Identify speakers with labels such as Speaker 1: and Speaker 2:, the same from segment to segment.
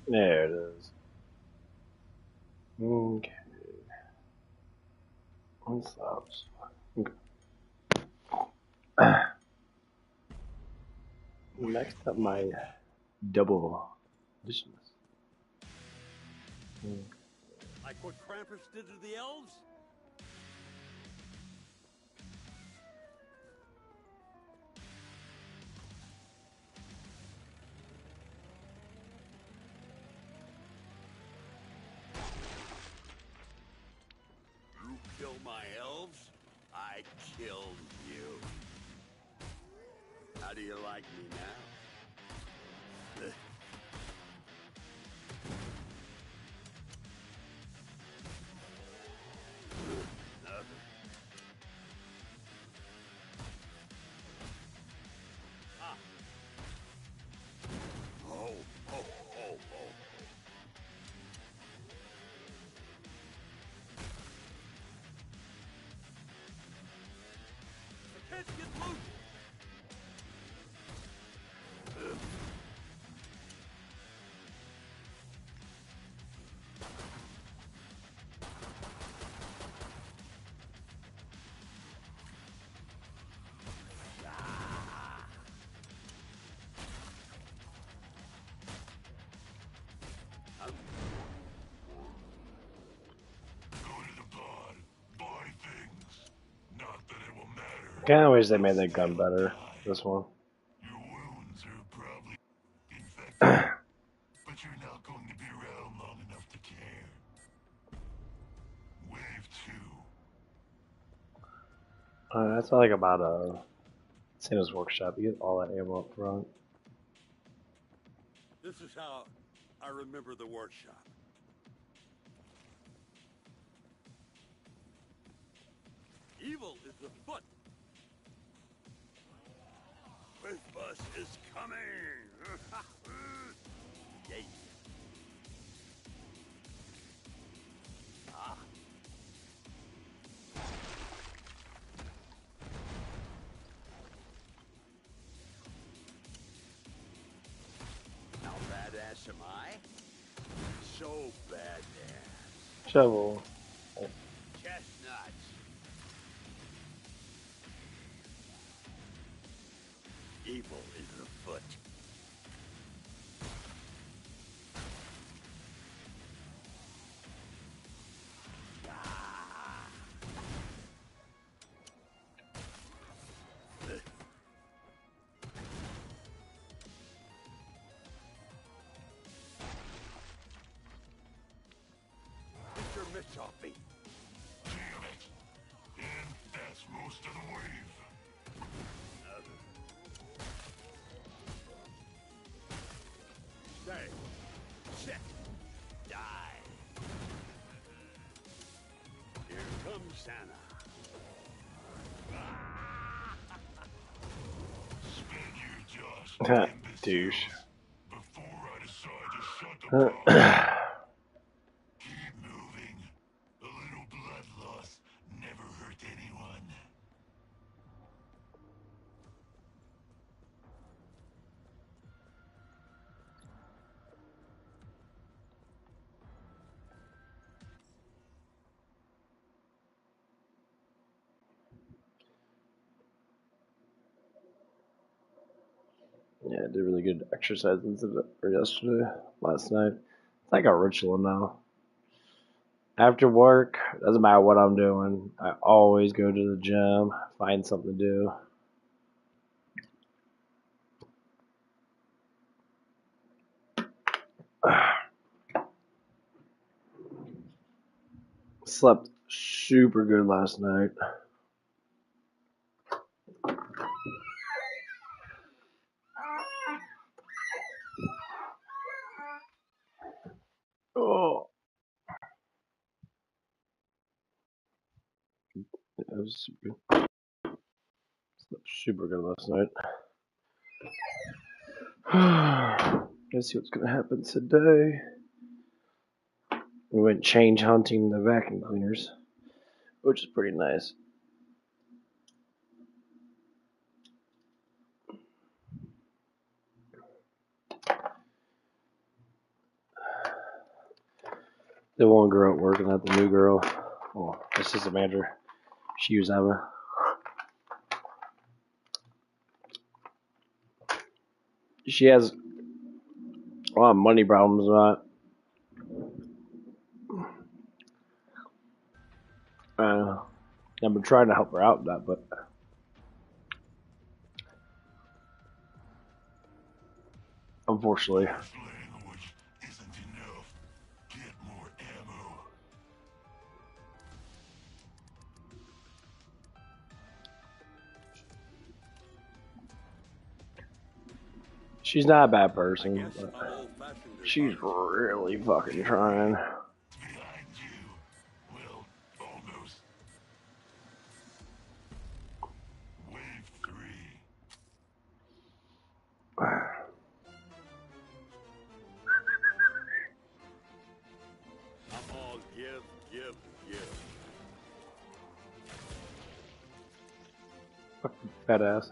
Speaker 1: There it is. Okay. What's that? Okay. Next up, my double visions.
Speaker 2: Like what Krampus did to the elves? You kill my elves, I killed you. How do you like me now? Nothing. Ah. Oh, oh, oh, oh. The kids get loose.
Speaker 1: Kind of wish they made that gun better. This one.
Speaker 3: Your wounds are probably infected, but you're not going to be around long enough to care. Wave 2.
Speaker 1: That's all like about Santa's workshop. You get all that ammo up front.
Speaker 2: This is how I remember the workshop. Evil is afoot. Christmas is coming. Yay. Ah. How badass am I? So badass.
Speaker 1: Shovel.
Speaker 2: Chestnuts. Evil is afoot. Get your mitts off me.
Speaker 3: Damn it. And that's most of the wave.
Speaker 2: Stay. Sit. Die. Here comes Santa.
Speaker 3: Spend your just
Speaker 1: Douche.
Speaker 3: imbeciles before I decide to shut the bar. Keep moving. A little blood loss never hurt anyone.
Speaker 1: Yeah, I did really good exercises yesterday, last night. It's like a ritual now. After work, doesn't matter what I'm doing, I always go to the gym, find something to do. Slept super good last night. Oh, it was super good last night. Let's see what's gonna happen today. We went change hunting the vacuum cleaners, which is pretty nice. The one girl working at the new girl. Oh, assistant manager. She was having. She has a lot of money problems. I've been trying to help her out with that, but unfortunately,
Speaker 3: Language isn't enough. Get more ammo.
Speaker 1: she's not a bad
Speaker 2: I
Speaker 1: person.
Speaker 2: guess
Speaker 1: But
Speaker 2: how old-fashioned is
Speaker 1: she's
Speaker 2: ours.
Speaker 1: really fucking trying.
Speaker 3: Behind you. Well, almost. Wave 3.
Speaker 2: I'm all give, give, give.
Speaker 1: Fat ass.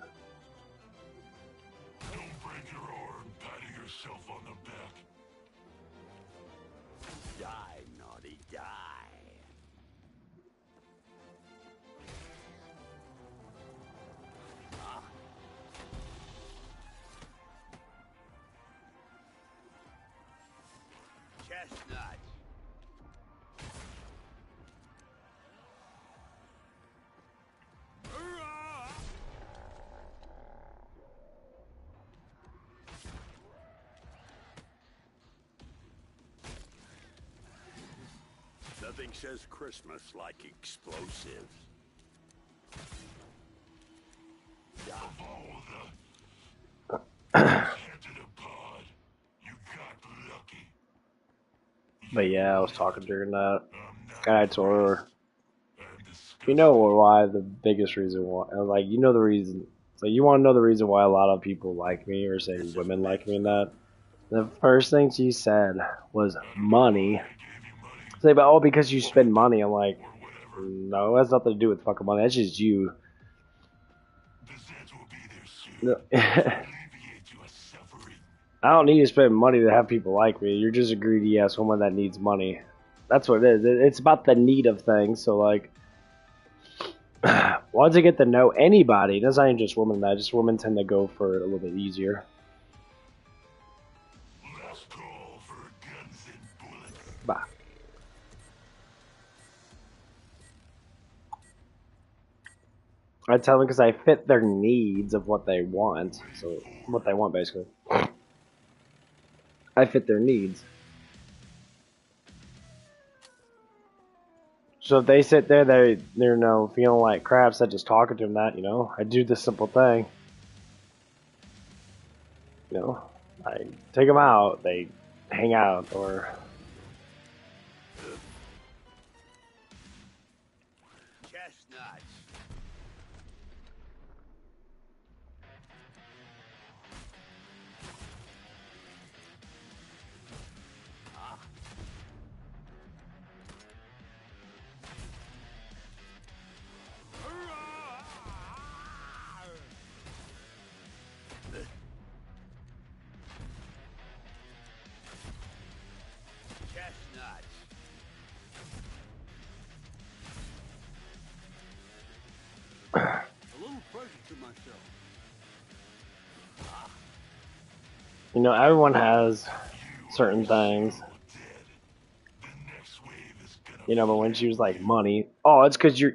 Speaker 3: Don't break your arm patting yourself on the back.
Speaker 2: Die, naughty, die. Chestnut. Hurrah! Nothing says Christmas like explosives.
Speaker 3: Follow the enchanted a pod. You got lucky.
Speaker 1: But yeah, I was talking during that.
Speaker 3: I'm not
Speaker 1: And I told her,
Speaker 3: I'm disgusted.
Speaker 1: you know why the biggest reason why, and like, you know the reason. So you want to know the reason why a lot of people like me or say women like me and that? The first thing she said was money.
Speaker 3: I gave you money
Speaker 1: Say, but oh, because you spend money. I'm like,
Speaker 3: or whatever.
Speaker 1: no, it has nothing to do with fucking money. That's just you.
Speaker 3: The Zeds will be there soon.
Speaker 1: No.
Speaker 3: Alleviate your suffering.
Speaker 1: I don't need to spend money to have people like me. You're just a greedy ass woman that needs money. That's what it is. It's about the need of things. So like, once I get to know anybody, that's not even just women. That just women tend to go for it a little bit easier.
Speaker 3: Last call for guns and bullets.
Speaker 1: Bah. I tell them because I fit their needs of what they want. So what they want basically. I fit their needs. So if they sit there, they're feeling like crap, instead just talking to them that, I do the simple thing. I take them out, they hang out, or
Speaker 2: Chestnuts. Chestnuts. A little present to myself.
Speaker 1: everyone has certain things.
Speaker 3: Dead. The next wave is gonna
Speaker 1: But when she was like money, oh, it's because you're.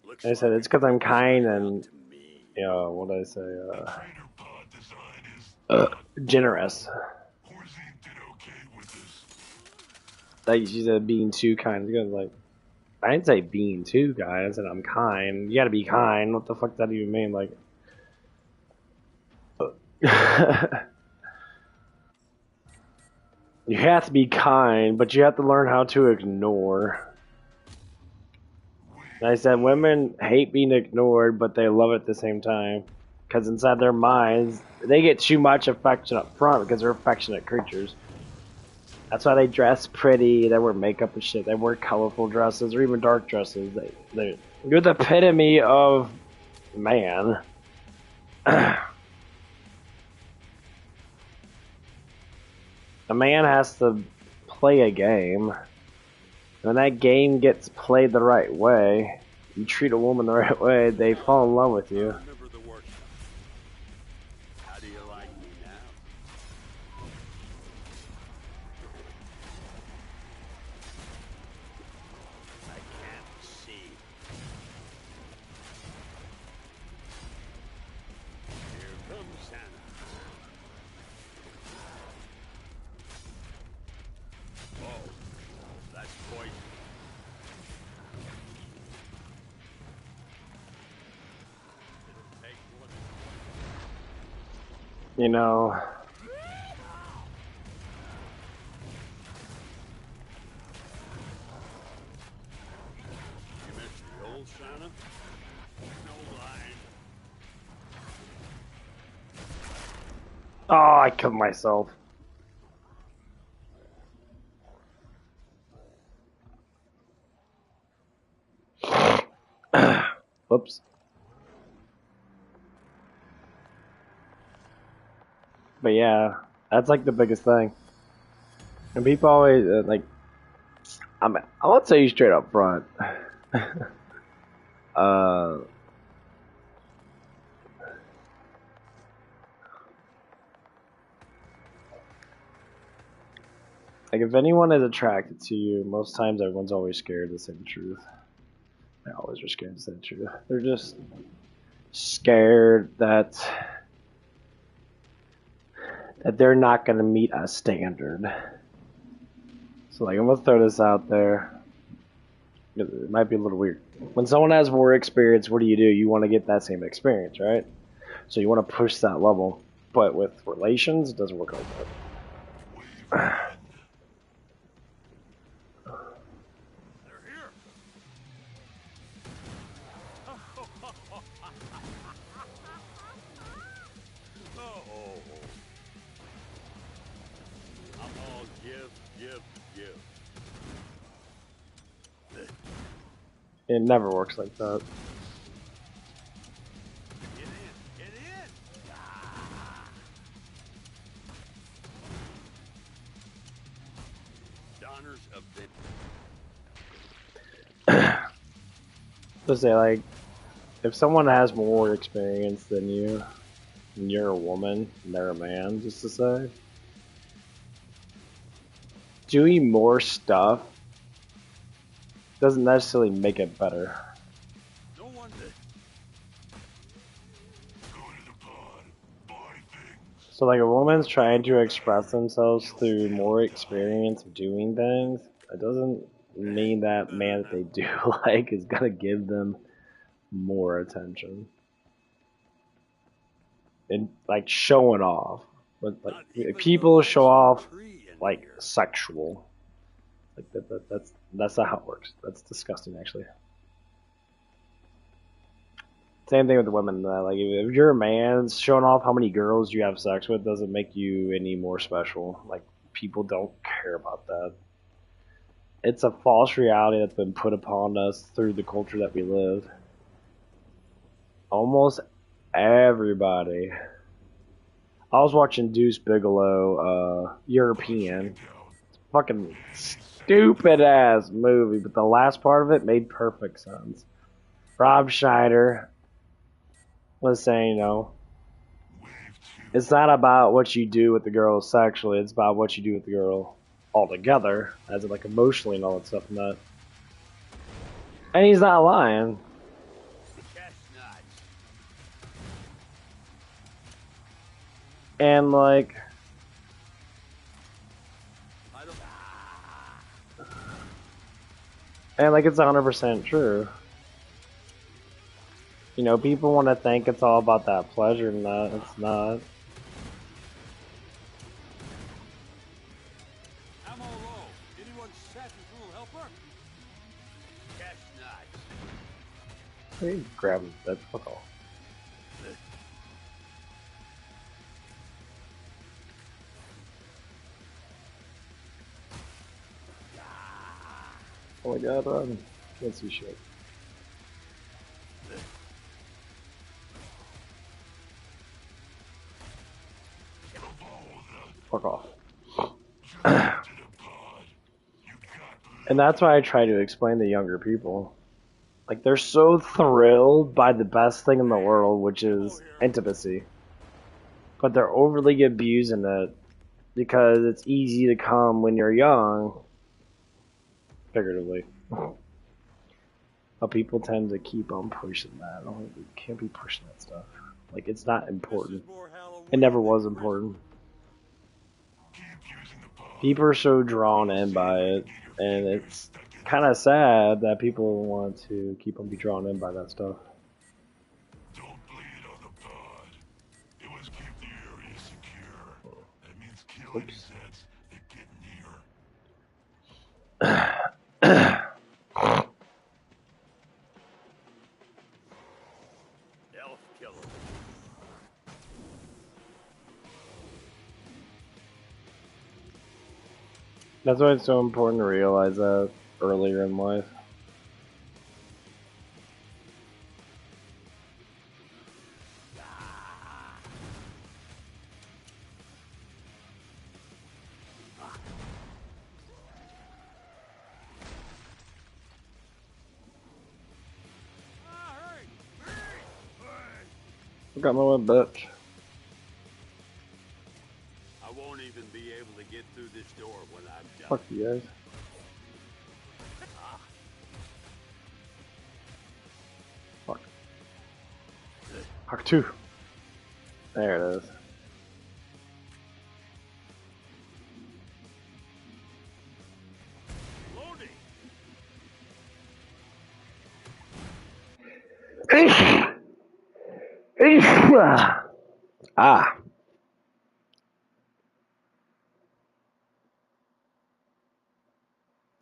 Speaker 2: Looks
Speaker 1: I said
Speaker 2: like
Speaker 1: it's because I'm kind
Speaker 2: out
Speaker 1: and
Speaker 2: to me.
Speaker 1: what did I say?
Speaker 3: trainer pod design is
Speaker 1: Generous.
Speaker 3: Horzine did okay with this.
Speaker 1: Like she said, being too kind. Because like, I didn't say being too kind. I said I'm kind. You gotta be kind. What the fuck does that even mean? Like, you have to be kind, but you have to learn how to ignore. And I said women hate being ignored, but they love it at the same time. Because inside their minds, they get too much affection up front because they're affectionate creatures. That's why they dress pretty, they wear makeup and shit, they wear colorful dresses or even dark dresses. You're the epitome of man. A man has to play a game. When that game gets played the right way, you treat a woman the right way, they fall in love with
Speaker 2: I
Speaker 1: you.
Speaker 2: remember the workshop. How do you like me now? I can't see. Here comes Santa. Oh, that's poison. It'll take one.
Speaker 1: You know,
Speaker 2: You miss the old Santa? No line.
Speaker 1: oh, I killed myself. Whoops. But yeah, that's like the biggest thing. And people always like, I won't tell you straight up front. uh, like if anyone is attracted to you, most times everyone's always scared to say the truth. They always are scared to say the truth. They're just scared that they're not gonna meet a standard. So like I'm gonna throw this out there. It might be a little weird. When someone has more experience, what do? You want to get that same experience, right? So you want to push that level. But with relations, it doesn't work like that.
Speaker 2: They're here. Oh. I'm all give.
Speaker 1: It never works like that.
Speaker 2: Get in. Donners of the
Speaker 1: Just say like, if someone has more experience than you, and you're a woman, and they're a man, just to say, doing more stuff doesn't necessarily make it better.
Speaker 2: no one that
Speaker 3: Go to the pod. Buy things.
Speaker 1: So like a woman's trying to express themselves through more experience of doing things, it doesn't mean that man that they do like is gonna give them more attention. And like showing off. But
Speaker 2: not
Speaker 1: like
Speaker 2: even
Speaker 1: people
Speaker 2: the
Speaker 1: show
Speaker 2: legs of a
Speaker 1: off
Speaker 2: tree in
Speaker 1: like
Speaker 2: here.
Speaker 1: sexual. Like that's not how it works. That's disgusting actually. Same thing with the women. Like if you're a man, showing off how many girls you have sex with doesn't make you any more special. Like people don't care about that. It's a false reality that's been put upon us through the culture that we live. Almost everybody. I was watching Deuce Bigelow, European, fucking stupid ass movie, but the last part of it made perfect sense. Rob Schneider was saying, it's not about what you do with the girl sexually, it's about what you do with the girl altogether, as in like emotionally and all that stuff and that. And he's not lying.
Speaker 2: Chestnuts.
Speaker 1: And like
Speaker 2: I don't.
Speaker 1: it's 100% true. People want to think it's all about that pleasure and that. It's not.
Speaker 2: Ammo low. Anyone set his little helper? Chestnuts.
Speaker 1: Hey, grab that fuck off. Oh my god, run. Can't see shit. Fuck off.
Speaker 3: To the pod. You got
Speaker 1: And that's why I try to explain to younger people. Like, they're so thrilled by the best thing in the world, which is intimacy. But they're overly abusing it because it's easy to come when you're young, figuratively. But people tend to keep on pushing that. I don't think we can't be pushing that stuff. Like, it's not important. It never was important. People are so drawn in by it, and it's kind of sad that people want to keep on be drawn in by that stuff.
Speaker 3: Don't bleed on the pod. It was keep the area secure. That means killing Zeds that get near.
Speaker 2: Elf killer.
Speaker 1: That's why it's so important to realize that earlier in life. I got my one bitch.
Speaker 2: I won't even be able to get through this door when I'm done.
Speaker 1: Fuck you guys. Fuck. Fuck 2. There it is. Ah.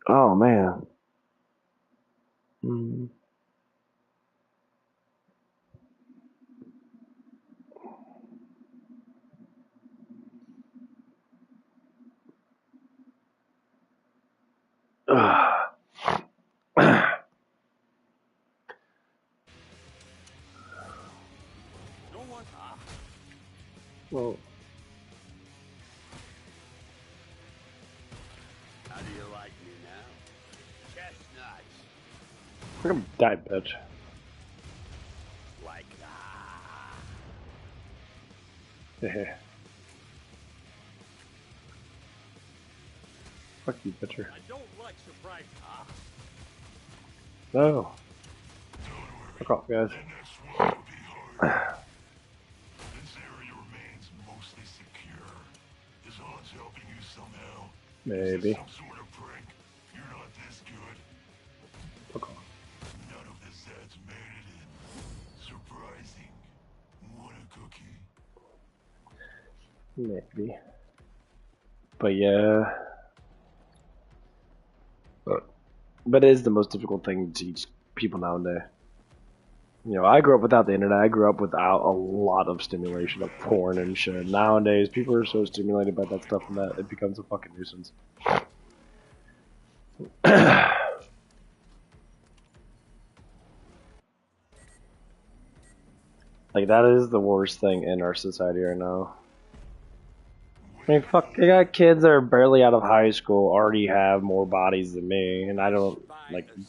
Speaker 1: Oh man. Mm. Well,
Speaker 2: How do you like me now? Chestnuts.
Speaker 1: I'm gonna die, bitch.
Speaker 2: Like
Speaker 1: Yeah. Fuck you, bitcher.
Speaker 2: I don't like surprises.
Speaker 1: No. Fuck off, guys.
Speaker 3: This area remains mostly secure. Is Hans helping you somehow?
Speaker 1: Maybe.
Speaker 3: Is this some sort of prank? You're not this good.
Speaker 1: Fuck off.
Speaker 3: None of the Zeds made it in. Surprising. Want a cookie?
Speaker 1: Maybe. But yeah. But it is the most difficult thing to teach people nowadays. You know, I grew up without the internet. I grew up without a lot of stimulation of porn and shit. Nowadays, people are so stimulated by that stuff and that it becomes a fucking nuisance. Like, that is the worst thing in our society right now. I mean, fuck, I got kids that are barely out of high school already have more bodies than me, and I don't, like...
Speaker 3: Don't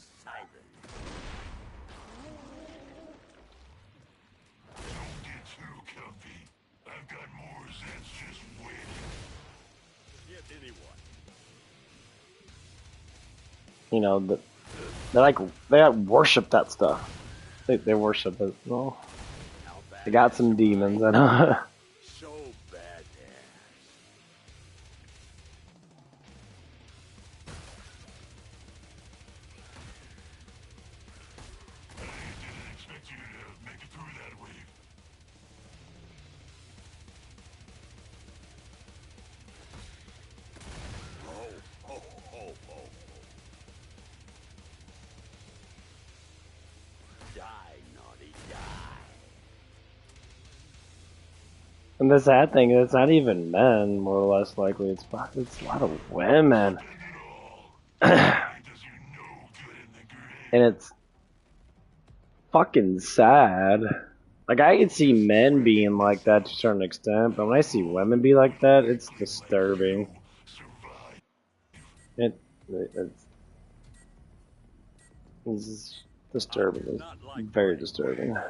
Speaker 3: get too comfy. I've got more Zeds just waiting.
Speaker 2: Get anyone.
Speaker 1: You know, they like worship that stuff. They worship it. Well, they got some demons, I know.
Speaker 2: So badass.
Speaker 3: I didn't expect you to make it through that wave.
Speaker 2: Die, naughty, die.
Speaker 1: And the sad thing is, it's not even men, more or less likely. It's a lot of women. And it's fucking sad. Like, I can see men being like that to a certain extent, but when I see women be like that, it's disturbing. It's This is disturbing. It's
Speaker 2: Not like
Speaker 1: very
Speaker 2: Frank.
Speaker 1: disturbing.
Speaker 3: 5.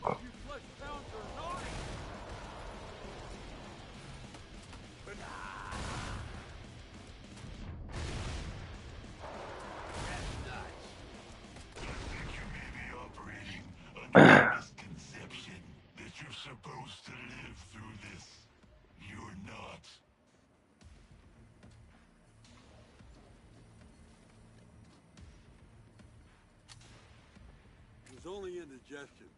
Speaker 2: You flesh pounds are naughty.
Speaker 3: I think you may be operating under a misconception that you're supposed to live through this. You're not.
Speaker 2: It was only indigestion.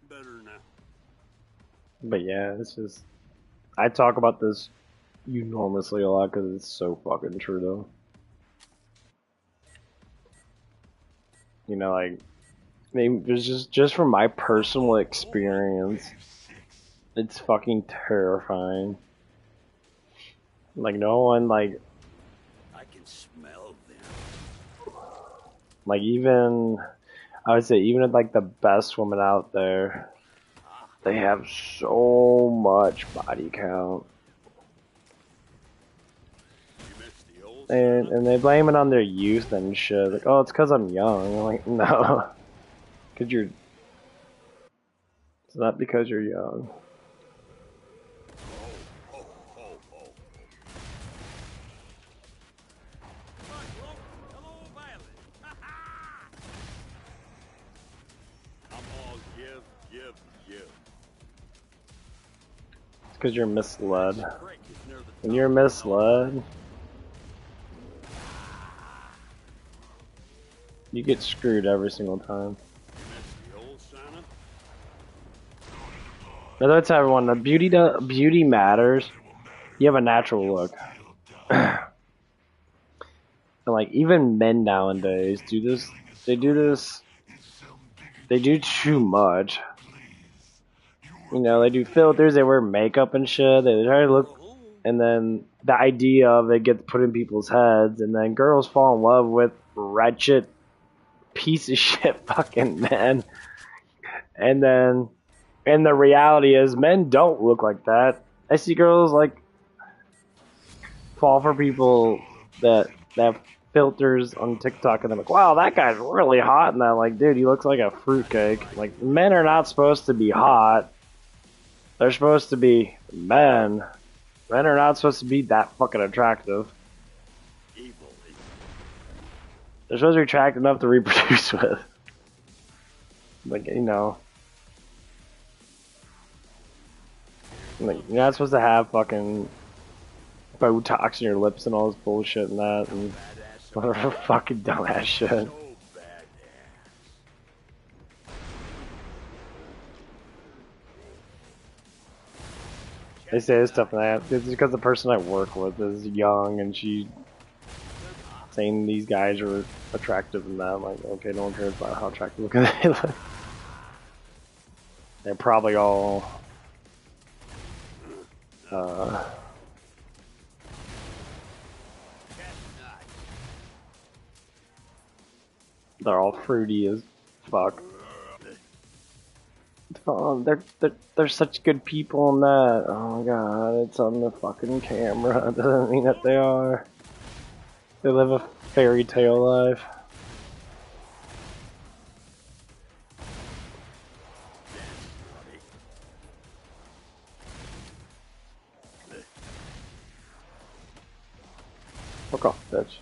Speaker 2: Better now.
Speaker 1: But yeah, it's just I talk about this enormously a lot because it's so fucking true though. You know, like maybe there's just from my personal experience, it's fucking terrifying. Like no one like
Speaker 2: I can smell them.
Speaker 1: like even I would say even at like the best women out there, they have so much body count.
Speaker 2: You missed the old
Speaker 1: And they blame it on their youth and shit. Like, oh, it's because I'm young. I'm like, no. Because you're. It's not because you're young.
Speaker 2: Oh. Hello, Violet. I'm all give.
Speaker 1: It's because you're misled.
Speaker 2: Break is near the
Speaker 1: When
Speaker 2: top.
Speaker 1: you're misled, you get screwed every single time.
Speaker 2: You missed the old Santa.
Speaker 1: Now, that's everyone. The beauty matters. You have a natural look. And like even men nowadays do this. They do this. They do too much. You know, they do filters. They wear makeup and shit. They try to look, and then the idea of it gets put in people's heads, and then girls fall in love with wretched piece of shit fucking men. And the reality is men don't look like that. I see girls like fall for people that have filters on TikTok and they're like, wow, that guy's really hot, and I'm like, dude, he looks like a fruitcake. Like, men are not supposed to be hot. They're supposed to be men. Men are not supposed to be that fucking attractive.
Speaker 2: Evil.
Speaker 1: They're supposed to be attractive enough to reproduce with. Like, you know. Like, you're not supposed to have fucking Botox in your lips and all this bullshit and that and whatever fucking dumbass shit.
Speaker 2: So badass.
Speaker 1: They say this stuff and that. It's because the person I work with is young and she saying these guys are attractive and that. I'm like, okay, no one cares about how attractive they look. They're probably all they're all fruity as fuck. Oh, they're such good people in that. Oh my god, it's on the fucking camera. It doesn't mean that they are. They live a fairy tale life. Fuck off, bitch.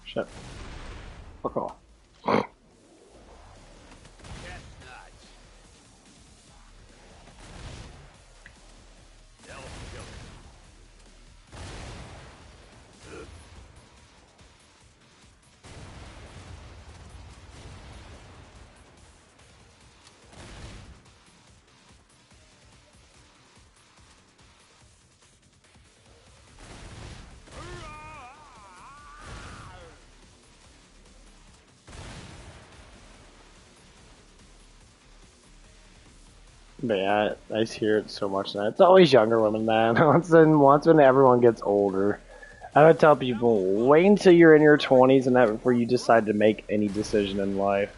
Speaker 1: Shit. Fuck off. But yeah, I hear it so much now. It's always younger women, man. Once when everyone gets older, I would tell people, wait until you're in your 20s and that before you decide to make any decision in life.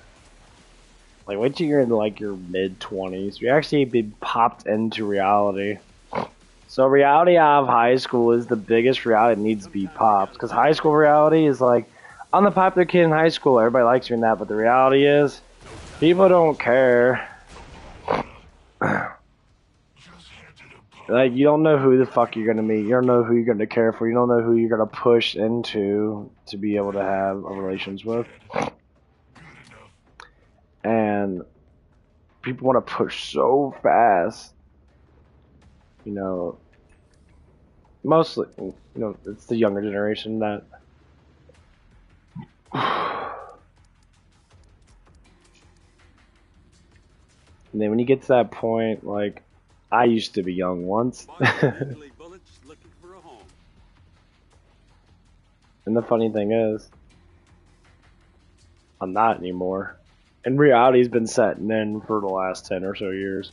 Speaker 1: Like, wait till you're in like your mid 20s. You actually be popped into reality. So reality out of high school is the biggest reality that needs to be popped. Because high school reality is like, I'm the popular kid in high school. Everybody likes me in that. But the reality is, people don't care. Like, you don't know who the fuck you're gonna meet. You don't know who you're gonna care for. You don't know who you're gonna push into to be able to have a relations with. And people want to push so fast. You know, mostly, it's the younger generation that. And then when you get to that point, like, I used to be young once.
Speaker 2: Usually bullets looking for a home.
Speaker 1: And the funny thing is, I'm not anymore. And reality's been setting in for the last 10 or so years.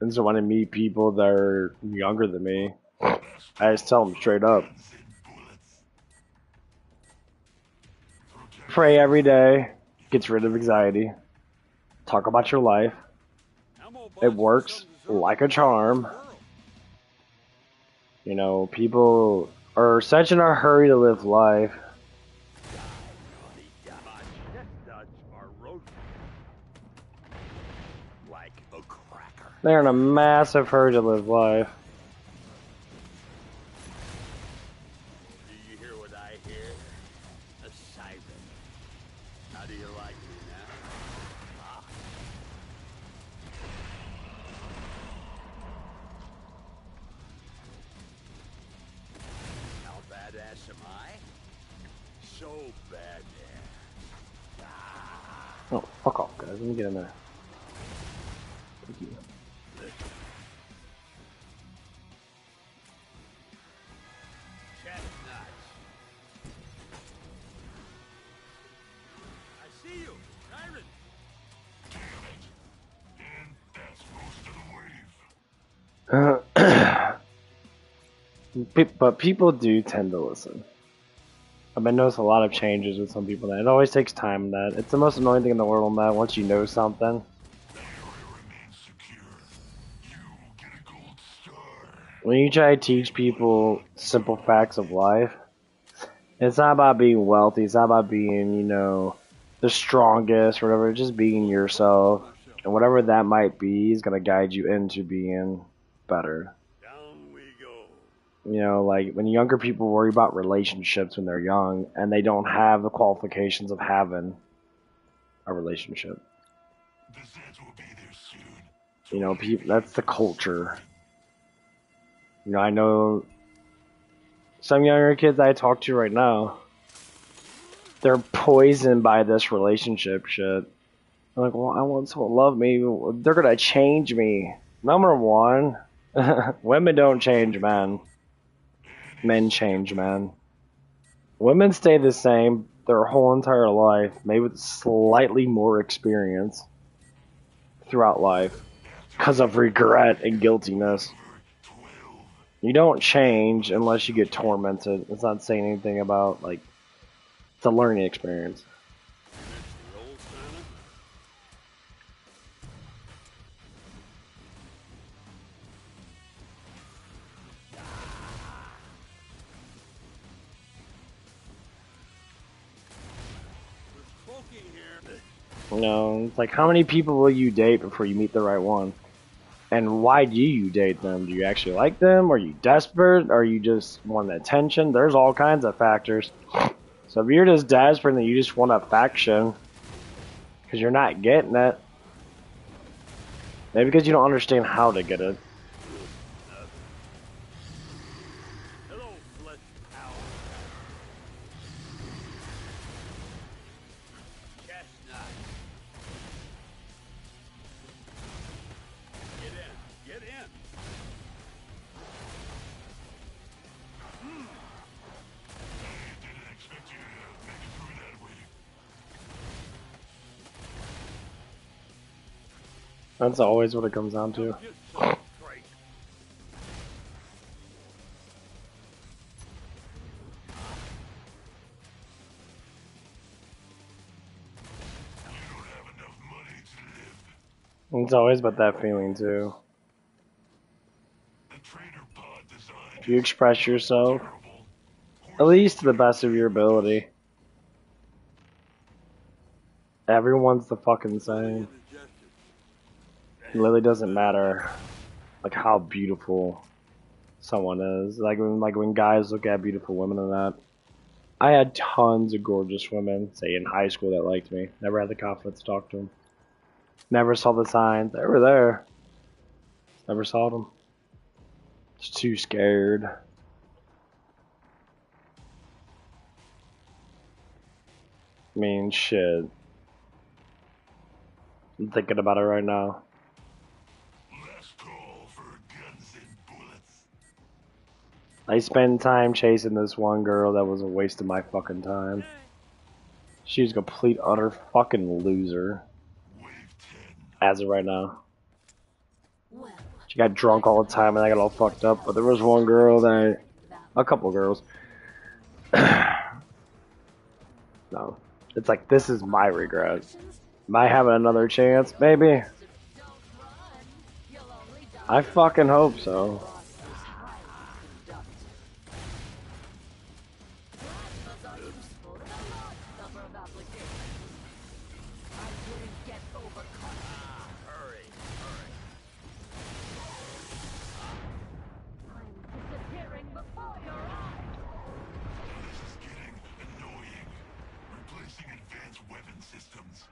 Speaker 1: And so when I meet people that are younger than me, I just tell them straight up. Pray every day, gets rid of anxiety. Talk about your life. It works like a charm. You know, people are such in a hurry to live life. They're in a massive hurry to live life.
Speaker 2: Do you hear what I hear? A siren. How do you like me now? Ah. How badass am I? So badass. Ah.
Speaker 1: Oh, fuck off, guys. Let me get in there. Thank you.
Speaker 2: Chestnuts. I see you, Siren.
Speaker 3: And that's most of the wave.
Speaker 1: But people do tend to listen. I've been noticing a lot of changes with some people. That it always takes time. That it's the most annoying thing in the world. That once you know something, when you try to teach people simple facts of life, it's not about being wealthy. It's not about being, the strongest or whatever. It's just being yourself, and whatever that might be is gonna guide you into being better.
Speaker 2: Down we go.
Speaker 1: Like when younger people worry about relationships when they're young and they don't have the qualifications of having a relationship.
Speaker 3: The Zeds will be there soon.
Speaker 1: People, that's the culture. I know some younger kids I talk to right now, they're poisoned by this relationship shit. I'm like, well, I want someone to love me. They're gonna change me. Number one, women don't change men. Men change men. Women stay the same their whole entire life, maybe with slightly more experience throughout life because of regret and guiltiness. You don't change unless you get tormented. It's not saying anything about, like, it's a learning experience.
Speaker 2: The old Santa? We're smoking here.
Speaker 1: It's like, how many people will you date before you meet the right one? And why do you date them? Do you actually like them? Are you desperate? Are you just want attention? There's all kinds of factors. So if you're just desperate and you just want affection because you're not getting it, maybe because you don't understand how to get it.
Speaker 2: Hello, flesh power. Chestnut. Get in.
Speaker 3: Didn't expect you to make it through that way.
Speaker 1: That's always what it comes down to.
Speaker 2: Just so straight.
Speaker 3: You don't have enough money to live.
Speaker 1: It's always about that feeling too.
Speaker 3: The trader pod design
Speaker 1: If you
Speaker 3: is
Speaker 1: express yourself,
Speaker 3: terrible.
Speaker 1: at least to the best of your ability, everyone's the fucking same. It really doesn't matter, like how beautiful someone is. Like when guys look at beautiful women and that. I had tons of gorgeous women, say in high school, that liked me. Never had the confidence to talk to them. Never saw the signs. They were there. Never saw them. Just too scared. I mean, shit. I'm thinking about it right now.
Speaker 3: Last call for guns and bullets.
Speaker 1: I spent time chasing this one girl that was a waste of my fucking time. She was a complete, utter fucking loser.
Speaker 3: Wave 10.
Speaker 1: As of right now. She got drunk all the time and I got all fucked up. But there was one girl that a couple girls. No. It's like, this is my regret. Am I having another chance? Maybe. I fucking hope so.
Speaker 3: This is getting annoying. Replacing advanced weapon systems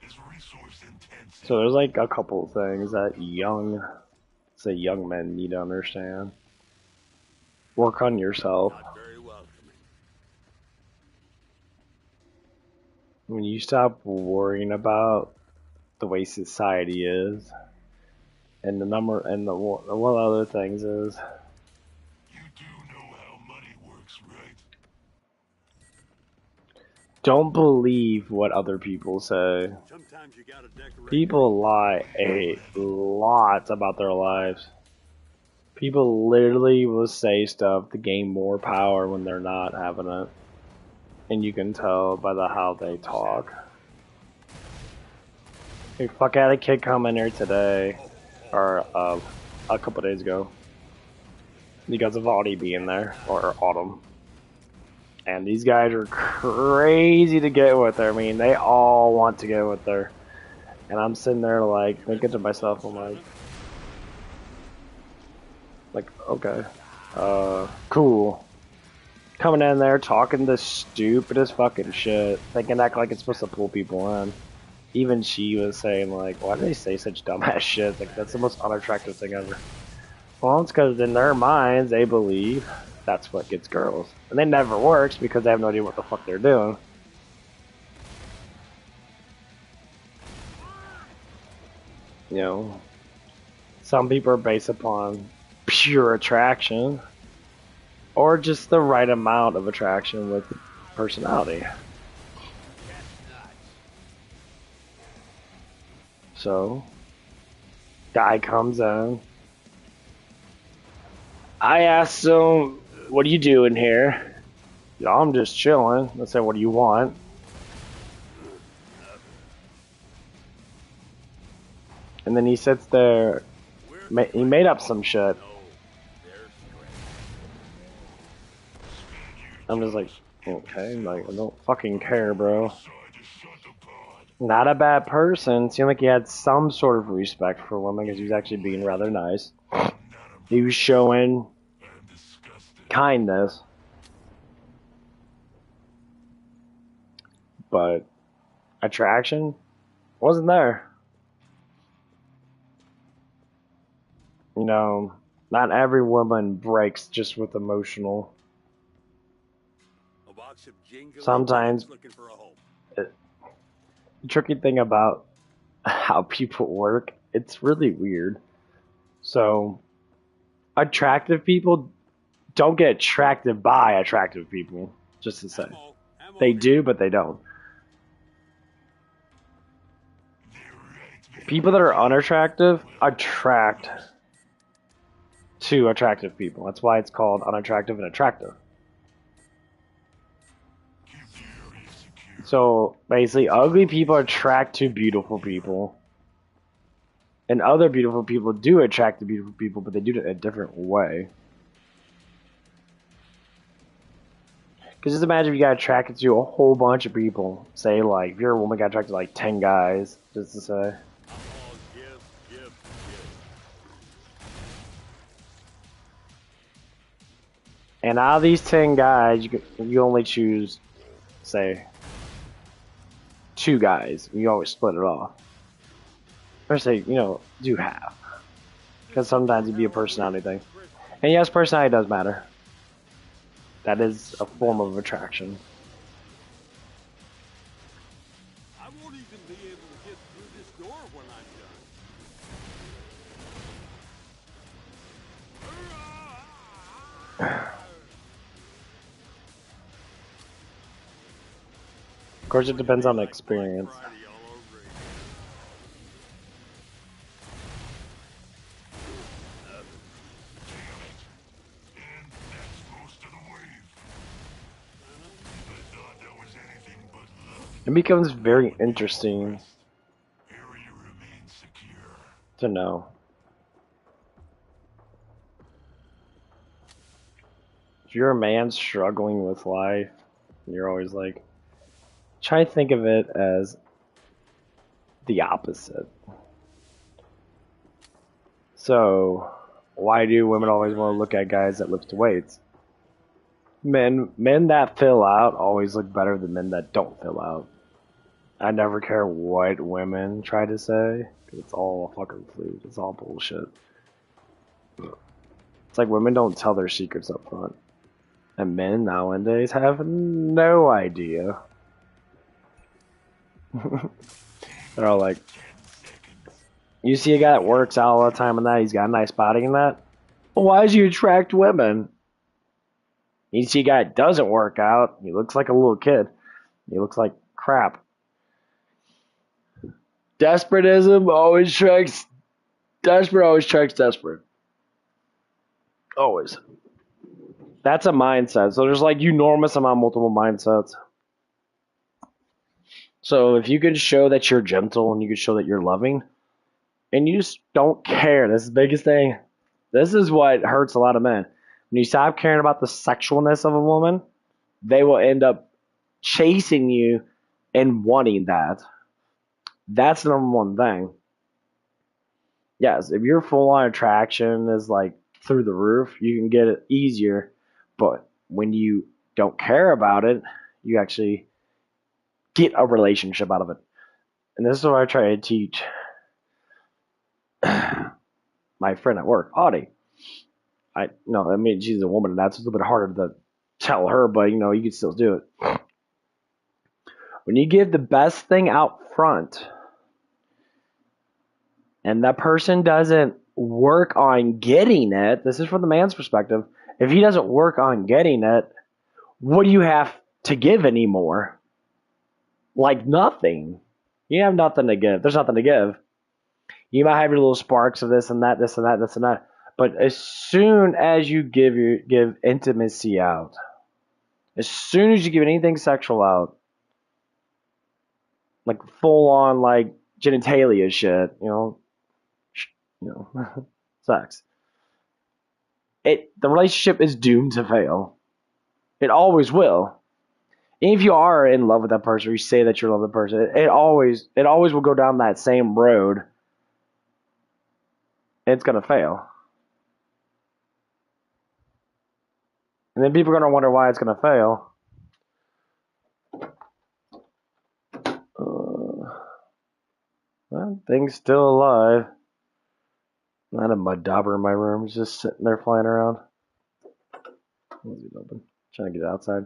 Speaker 3: is resource intensive.
Speaker 1: So there's like a couple things that young men need to understand. Work on yourself.
Speaker 2: Not very welcoming.
Speaker 1: When you stop worrying about the way society is, and the number, and the one of the other things is,
Speaker 3: You do know how money works, right?
Speaker 1: don't believe what other people say.
Speaker 2: Sometimes you gotta decorate.
Speaker 1: People lie a lot about their lives. People literally will say stuff to gain more power when they're not having it. And you can tell by how they talk. Hey, fuck, I had a kid come in here today, or a couple days ago, because of Audie being there, or Autumn. And these guys are crazy to get with her. I mean, they all want to get with her. And I'm sitting there like, thinking to myself, I'm like, okay, cool. Coming in there talking the stupidest fucking shit, thinking act like it's supposed to pull people in. Even she was saying like, why do they say such dumbass shit? Like that's the most unattractive thing ever. Well, it's because in their minds they believe that's what gets girls, and it never works because they have no idea what the fuck they're doing. You know, some people are based upon pure attraction, or just the right amount of attraction with personality. So, guy comes in. I asked him, what are you doing here? Yeah, I'm just chilling. I said, what do you want? And then he sits there. He made up some shit. I'm just like, okay, like, I don't fucking care, bro. Not a bad person. Seemed like he had some sort of respect for women because he was actually being rather nice. He was showing kindness. But attraction wasn't there. You know, not every woman breaks just with emotional. Sometimes the tricky thing about how people work, it's really weird. So attractive people don't get attracted by attractive people, just to say. They do, but they don't. People that are unattractive attract to attractive people. That's why it's called unattractive and attractive. So basically, ugly people attract to beautiful people, and other beautiful people do attract to beautiful people, but they do it in a different way. Because just imagine if you got attracted to a whole bunch of people. Say, like, if you're a woman, got attracted to like 10 guys, just to say.
Speaker 2: I'm all give.
Speaker 1: And out of these 10 guys, you only choose, say, 2 guys. You always split it off. Or say, do half. Because sometimes it'd be a personality thing. And yes, personality does matter. That is a form of attraction.
Speaker 2: I won't even be able to get through this door when I'm done.
Speaker 1: Of course, it depends on the experience.
Speaker 2: Friday all over again.
Speaker 3: And that's most of the wave. I thought that was anything but luck.
Speaker 1: It becomes very interesting
Speaker 3: Area remains secure.
Speaker 1: to know. If you're a man struggling with life, you're always like, try to think of it as the opposite. So, why do women always want to look at guys that lift weights? Men that fill out always look better than men that don't fill out. I never care what women try to say, because it's all fucking flute. It's all bullshit. It's like women don't tell their secrets up front. And men nowadays have no idea. They're all like, you see a guy that works out all the time and that, he's got a nice body and that. Well, why does he attract women? You see a guy that doesn't work out, he looks like a little kid. He looks like crap. Desperatism always attracts desperate. Always. That's a mindset. So there's like enormous amount of multiple mindsets. So if you can show that you're gentle and you can show that you're loving, and you just don't care, this is the biggest thing. This is what hurts a lot of men. When you stop caring about the sexualness of a woman, they will end up chasing you and wanting that. That's the number one thing. Yes, if your full on attraction is like through the roof, you can get it easier. But when you don't care about it, you actually get a relationship out of it. And this is what I try to teach my friend at work, Audie. I mean, she's a woman, and that's a little bit harder to tell her, but you can still do it. When you give the best thing out front, and that person doesn't work on getting it, this is from the man's perspective. If he doesn't work on getting it, what do you have to give anymore? Like nothing. You have nothing to give. There's nothing to give. You might have your little sparks of this and that, this and that, this and that. But as soon as you give intimacy out, as soon as you give anything sexual out, like full on like genitalia shit, sex, the relationship is doomed to fail. It always will. And if you are in love with that person, or you say that you're in love with the person, it always will go down that same road. It's gonna fail. And then people are going to wonder why it's going to fail. Well, thing's still alive. Not a mud dauber in my room. It's just sitting there flying around. Leave it open. Trying to get it outside.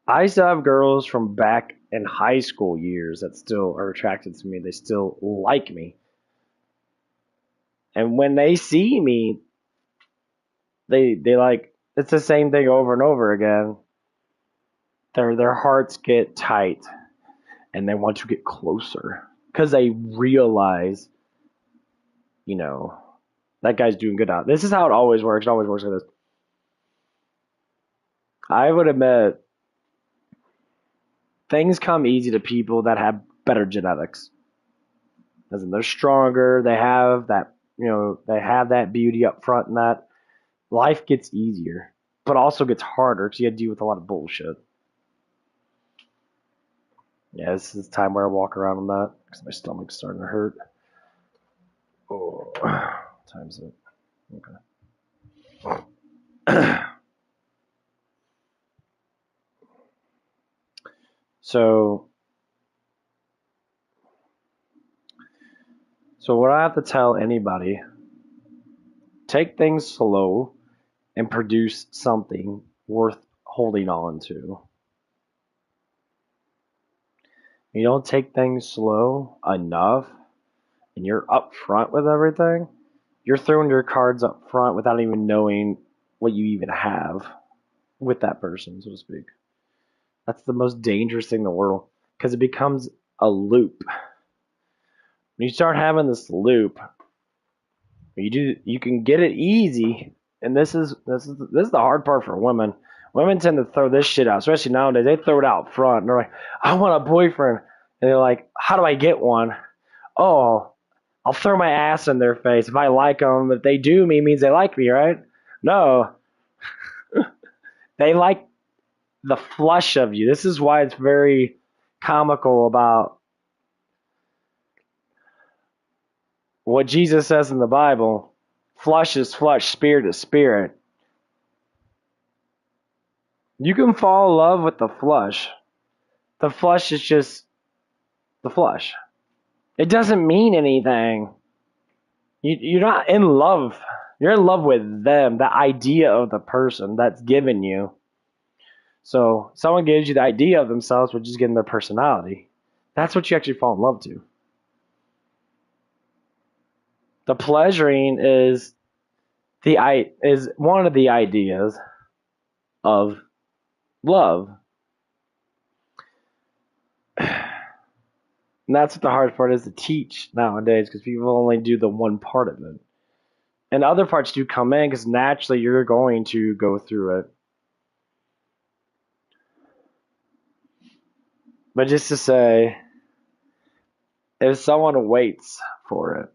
Speaker 1: I still have girls from back in high school years that still are attracted to me. They still like me. And when they see me, they like, it's the same thing over and over again. Their hearts get tight. and they want to get closer because they realize, you know, that guy's doing good out. This is how it always works. It always works like this. I would admit things come easy to people that have better genetics. As in, they're stronger. They have that, they have that beauty up front, and that life gets easier, but also gets harder because you have to deal with a lot of bullshit. Yeah, this is the time where I walk around on that because my stomach's starting to hurt. Oh, time's it. Okay. So what I have to tell anybody, take things slow and produce something worth holding on to. You don't take things slow enough and you're up front with everything, you're throwing your cards up front without even knowing what you even have with that person, so to speak. That's the most dangerous thing in the world because it becomes a loop. When you start having this loop, you can get it easy, and this is the hard part for women. Women tend to throw this shit out, especially nowadays. They throw it out front, and they're like, "I want a boyfriend," and they're like, "How do I get one?" Oh, I'll throw my ass in their face if I like them. If they do me, means they like me, right? No, they like the flush of you. This is why it's very comical about what Jesus says in the Bible. Flesh is flesh, spirit is spirit. You can fall in love with the flesh. The flesh is just the flesh. It doesn't mean anything. You're not in love. You're in love with them, the idea of the person that's given you. So someone gives you the idea of themselves, which is getting their personality. That's what you actually fall in love to. The pleasuring is one of the ideas of love. And that's what the hard part is to teach nowadays because people only do the one part of it. And other parts do come in because naturally you're going to go through it. But just to say, if someone waits for it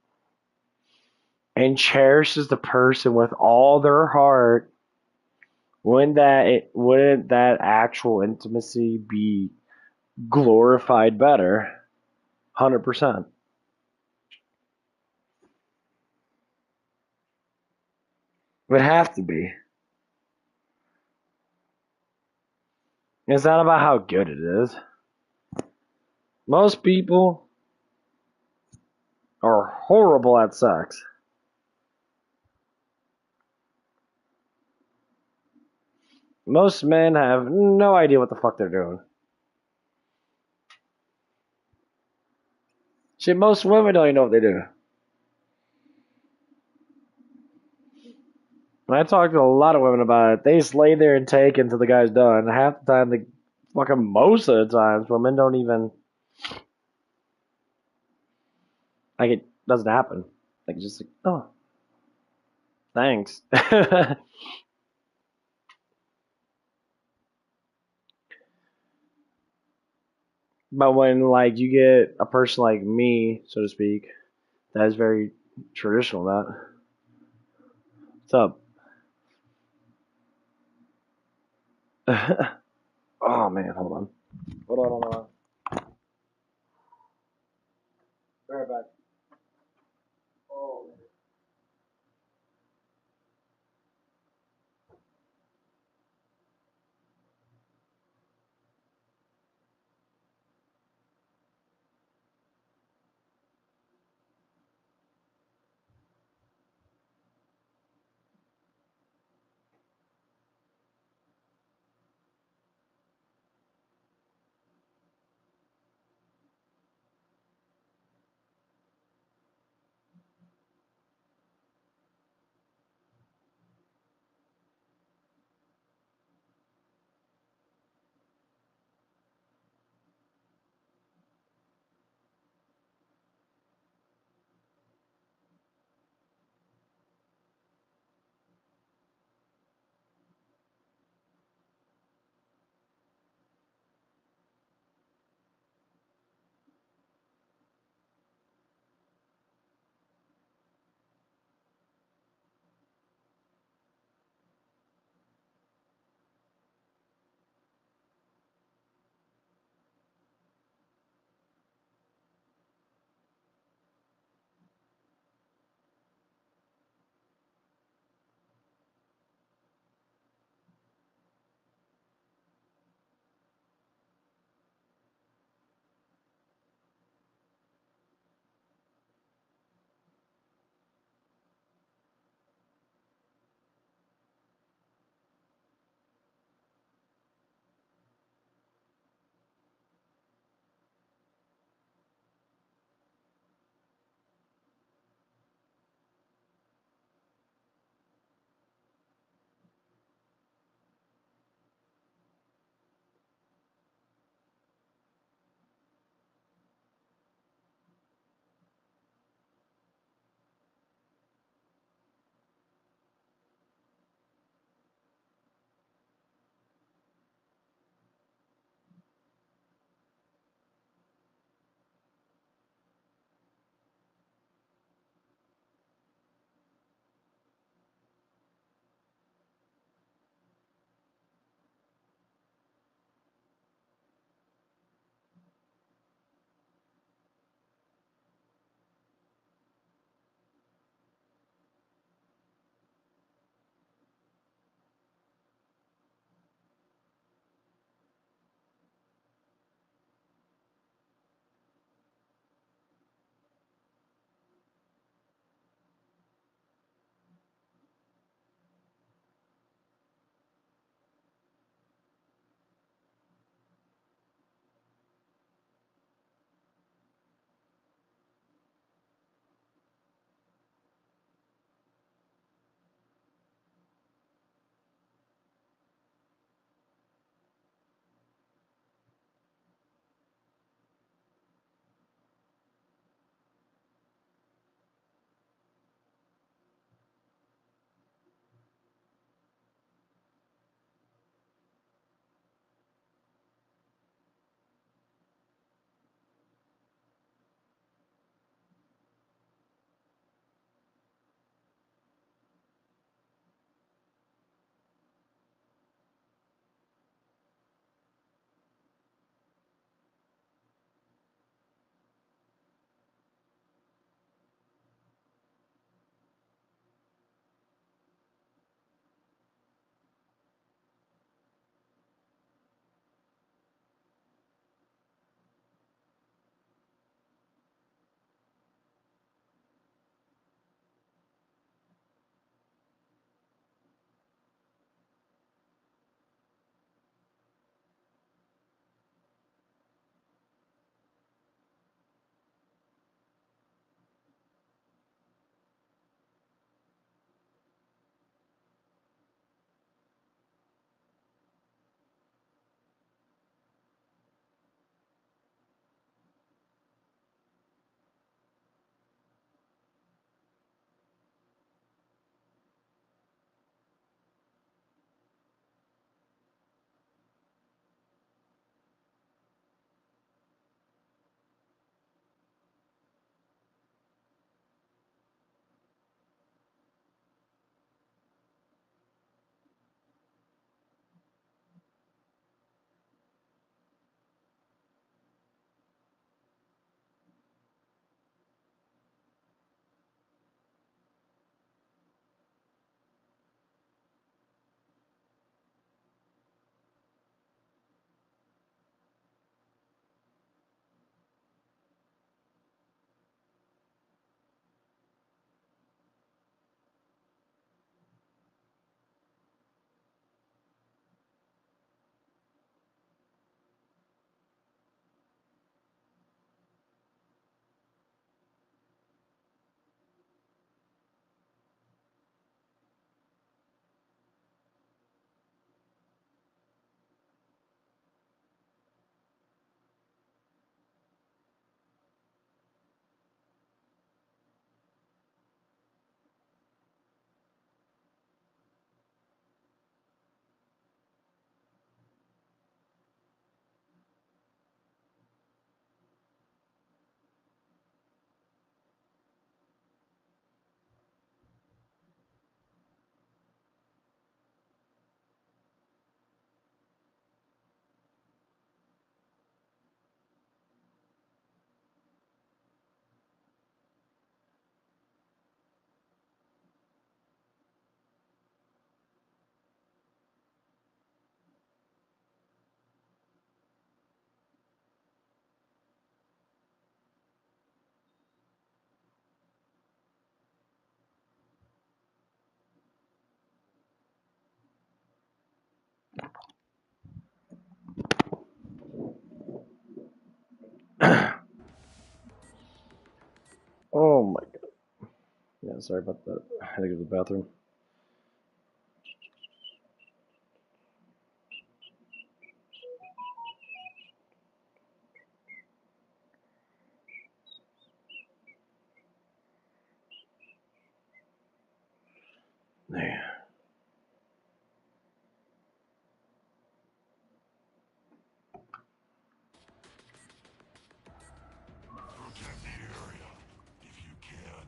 Speaker 1: and cherishes the person with all their heart, wouldn't that actual intimacy be glorified better? 100%. It would have to be. It's not about how good it is. Most people are horrible at sex. Most men have no idea what the fuck they're doing. Shit, most women don't even know what they do. When I talk to a lot of women about it, they just lay there and take until the guy's done. Half the time, most of the times, women don't even, it doesn't happen. It's just like, oh, thanks. But when, you get a person like me, so to speak, that is very traditional, that. What's up? Oh, man, hold on. Hold on. Be right back. Oh, man. Sorry about that. I had to go to the bathroom. There.
Speaker 3: Protect the area if you can.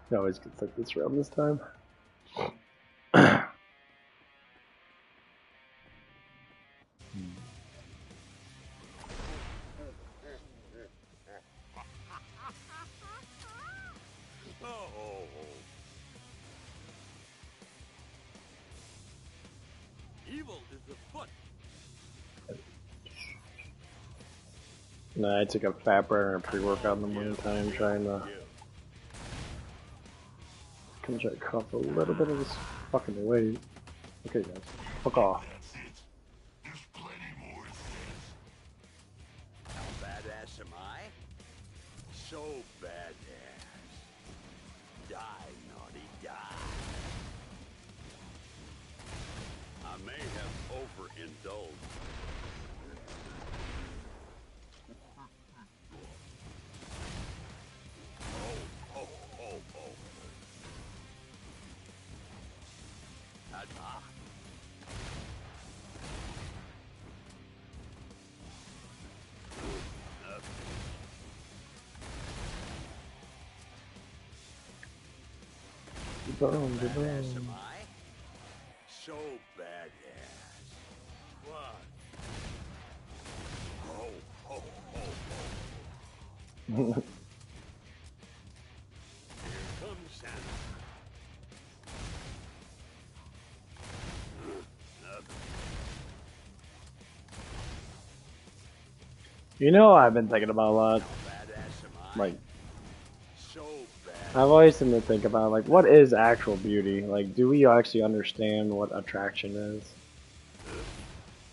Speaker 1: It always gets like this around this time.
Speaker 2: Oh. Evil is afoot.
Speaker 1: No, I took a fat burner and pre-workout in the morning time, trying to try to cut off a little bit of this fucking weight. Okay, guys, fuck off.
Speaker 3: That's it. There's plenty more instead.
Speaker 2: How badass am I? So badass. Die, naughty, die. I may have overindulged. Oh. Ta-ta.
Speaker 1: Boom,
Speaker 2: Badass am
Speaker 1: boom.
Speaker 2: I? So badass. What? Oh. Here comes Santa.
Speaker 1: You know, I've been thinking about a lot.
Speaker 2: How badass am I?
Speaker 1: Like,
Speaker 2: So bad.
Speaker 1: I've always been to think about, like, what is actual beauty? Like, do we actually understand what attraction is?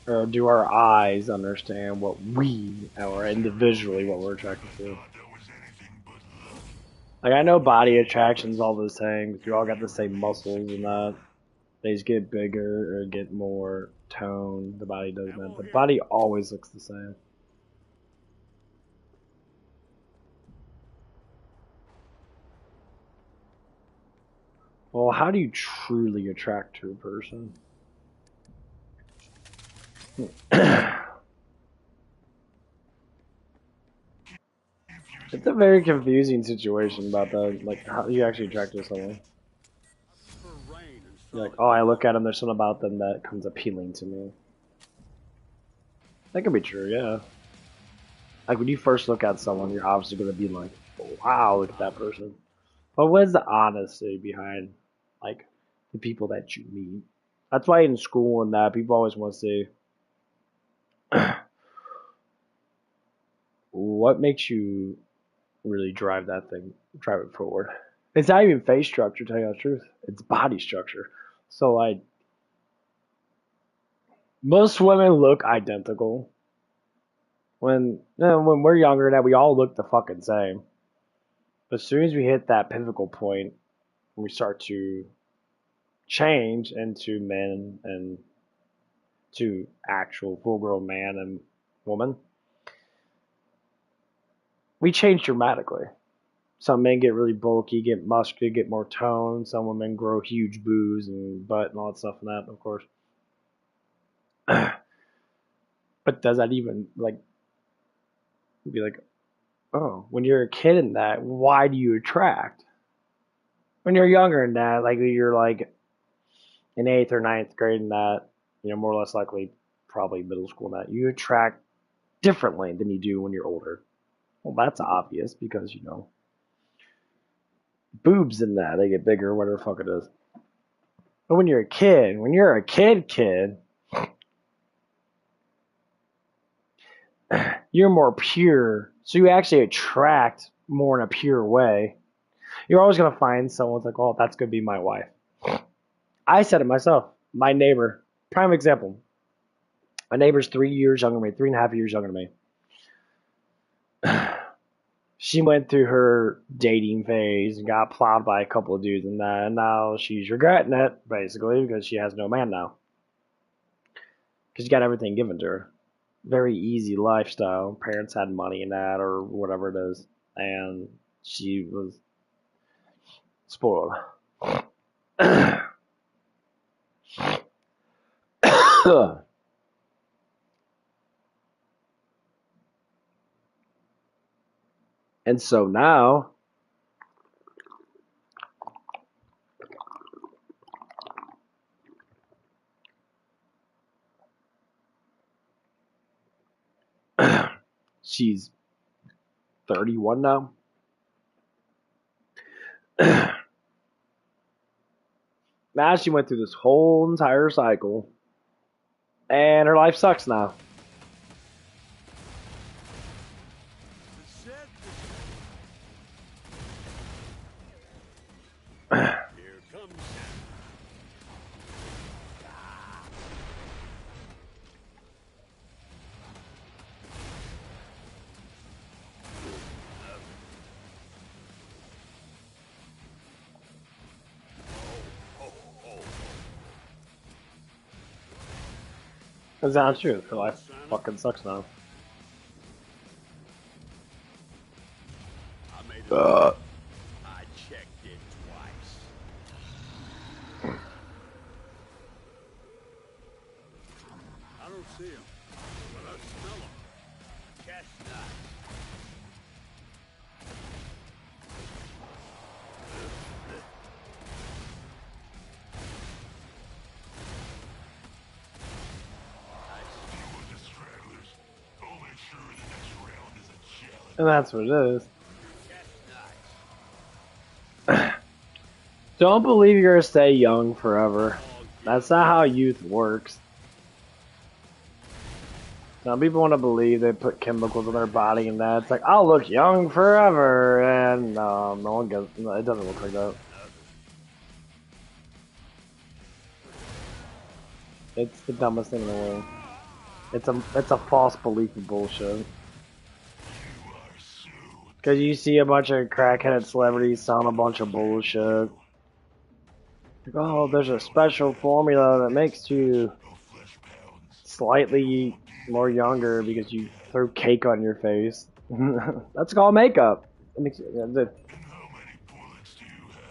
Speaker 1: Or do our eyes understand what we, or individually, what we're attracted to?
Speaker 3: Thought that was anything but love.
Speaker 1: Like, I know body attraction's all the same, because we all got the same muscles and that. They just get bigger or get more toned. The body doesn't. The body always looks the same. Well, how do you truly attract to a person? It's a very confusing situation about that. Like, how do you actually attract to someone?
Speaker 2: For rain and
Speaker 1: You're like,
Speaker 2: solid
Speaker 1: oh, I look at them, there's something about them that comes appealing to me. That could be true, yeah. Like, when you first look at someone, you're obviously going to be like, wow, look at that person. But what is the honesty behind, like, the people that you meet? That's why in school and that, people always want to say, what makes you really drive that thing, drive it forward? It's not even face structure, to tell you the truth. It's body structure. So, like, most women look identical. When we're younger, that we all look the fucking same. But as soon as we hit that pivotal point, we start to change into men and to actual full-grown man and woman, we change dramatically. Some men get really bulky, get muscular, get more toned. Some women grow huge boobs and butt and all that stuff and that, of course. But does that even, like, be like, oh, when you're a kid in that, why do you attract? When you're younger in that, like, you're like in 8th or 9th grade in that, more or less likely probably middle school in that, you attract differently than you do when you're older. Well, that's obvious because, boobs in that, they get bigger, whatever the fuck it is. But when you're a kid, you're more pure, so you actually attract more in a pure way. You're always going to find someone's like, oh, that's going to be my wife. I said it myself. My neighbor, prime example. My neighbor's 3 years younger than me, 3.5 years younger than me. she went through her dating phase and got plowed by a couple of dudes and that, and now she's regretting it, basically, because she has no man now. Because she got everything given to her. Very easy lifestyle. Parents had money in that, or whatever it is. And she was spoiled. And so now, she's 31 now. Now she went through this whole entire cycle, and her life sucks now.
Speaker 2: Here comes
Speaker 1: That's not true. Her life fucking sucks now.
Speaker 2: I made it. I checked it twice. I don't see him, but I smell him. Chestnut.
Speaker 3: You are the stragglers. I'll make sure the next round is a challenge.
Speaker 1: And that's what it is.
Speaker 2: Chestnut.
Speaker 1: Don't believe you're gonna stay young forever. That's not how youth works. Some people want to believe they put chemicals in their body and that. It's like, I'll look young forever. And no one gets, no, it doesn't look like that. It's the dumbest thing in the world. It's a false belief of bullshit. Because you see a bunch of crackheaded celebrities selling a bunch of bullshit. Like, oh, there's a special formula that makes you slightly more younger because you throw cake on your face. That's called makeup.
Speaker 3: And how many bullets do you have?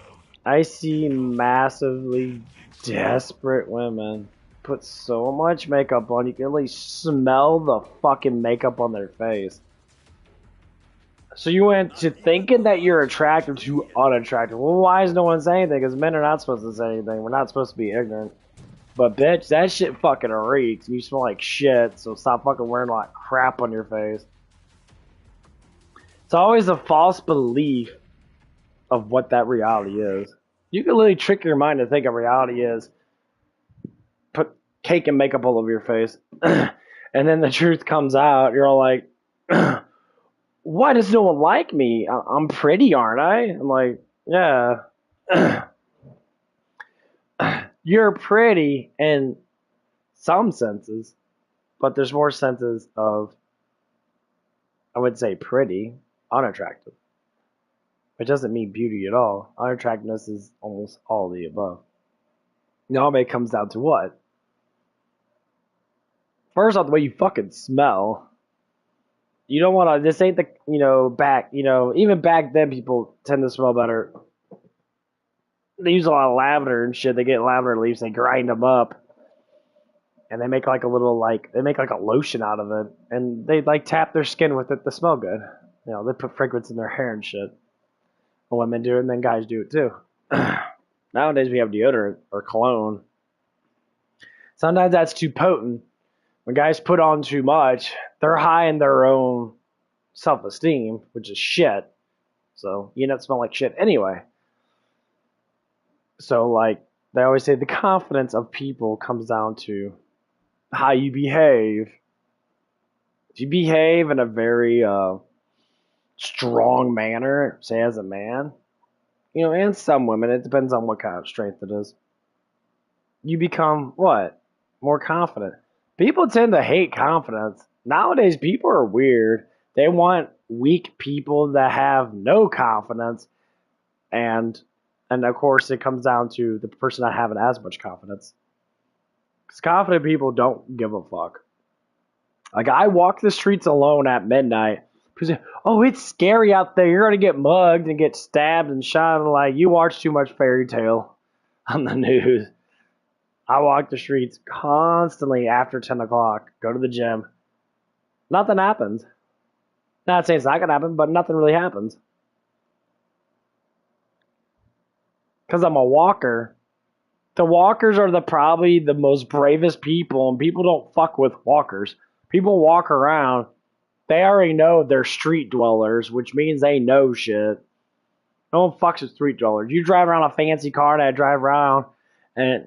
Speaker 1: I see massively desperate women put so much makeup on, you can really smell the fucking makeup on their face. So you went to thinking that you're attractive to unattractive. Well, why is no one saying anything? Because men are not supposed to say anything. We're not supposed to be ignorant. But bitch, that shit fucking reeks. You smell like shit, so stop fucking wearing like crap on your face. It's always a false belief of what that reality is. You can literally trick your mind to think a reality is put cake and makeup all over your face. And then the truth comes out, you're all like, why does no one like me? I'm pretty, aren't I? I'm like, yeah. You're pretty in some senses, but there's more senses of, I would say, pretty, unattractive. It doesn't mean beauty at all. Unattractiveness is almost all of the above. Now it comes down to what? First off, the way you fucking smell. You don't want to, this ain't the, even back then people tend to smell better. They use a lot of lavender and shit. They get lavender leaves, they grind them up, and they make like a lotion out of it, and they like tap their skin with it to smell good. They put fragrance in their hair and shit. Women do it, and then guys do it too. Nowadays we have deodorant or cologne. Sometimes that's too potent. When guys put on too much, they're high in their own self-esteem, which is shit. So you end up smelling like shit anyway. So like they always say, the confidence of people comes down to how you behave. If you behave in a very strong manner, say as a man, and some women, it depends on what kind of strength it is. You become what? More confident. People tend to hate confidence. Nowadays, people are weird. They want weak people that have no confidence, and of course it comes down to the person not having as much confidence. Because confident people don't give a fuck. Like, I walk the streets alone at midnight. People say, oh, it's scary out there. You're going to get mugged and get stabbed and shot. I'm like, you watch too much fairy tale on the news. I walk the streets constantly after 10 o'clock. Go to the gym. Nothing happens. Not saying it's not going to happen, but nothing really happens. Because I'm a walker. The walkers are probably the most bravest people, and people don't fuck with walkers. People walk around. They already know they're street dwellers, which means they know shit. No one fucks with street dwellers. You drive around a fancy car that I drive around, and,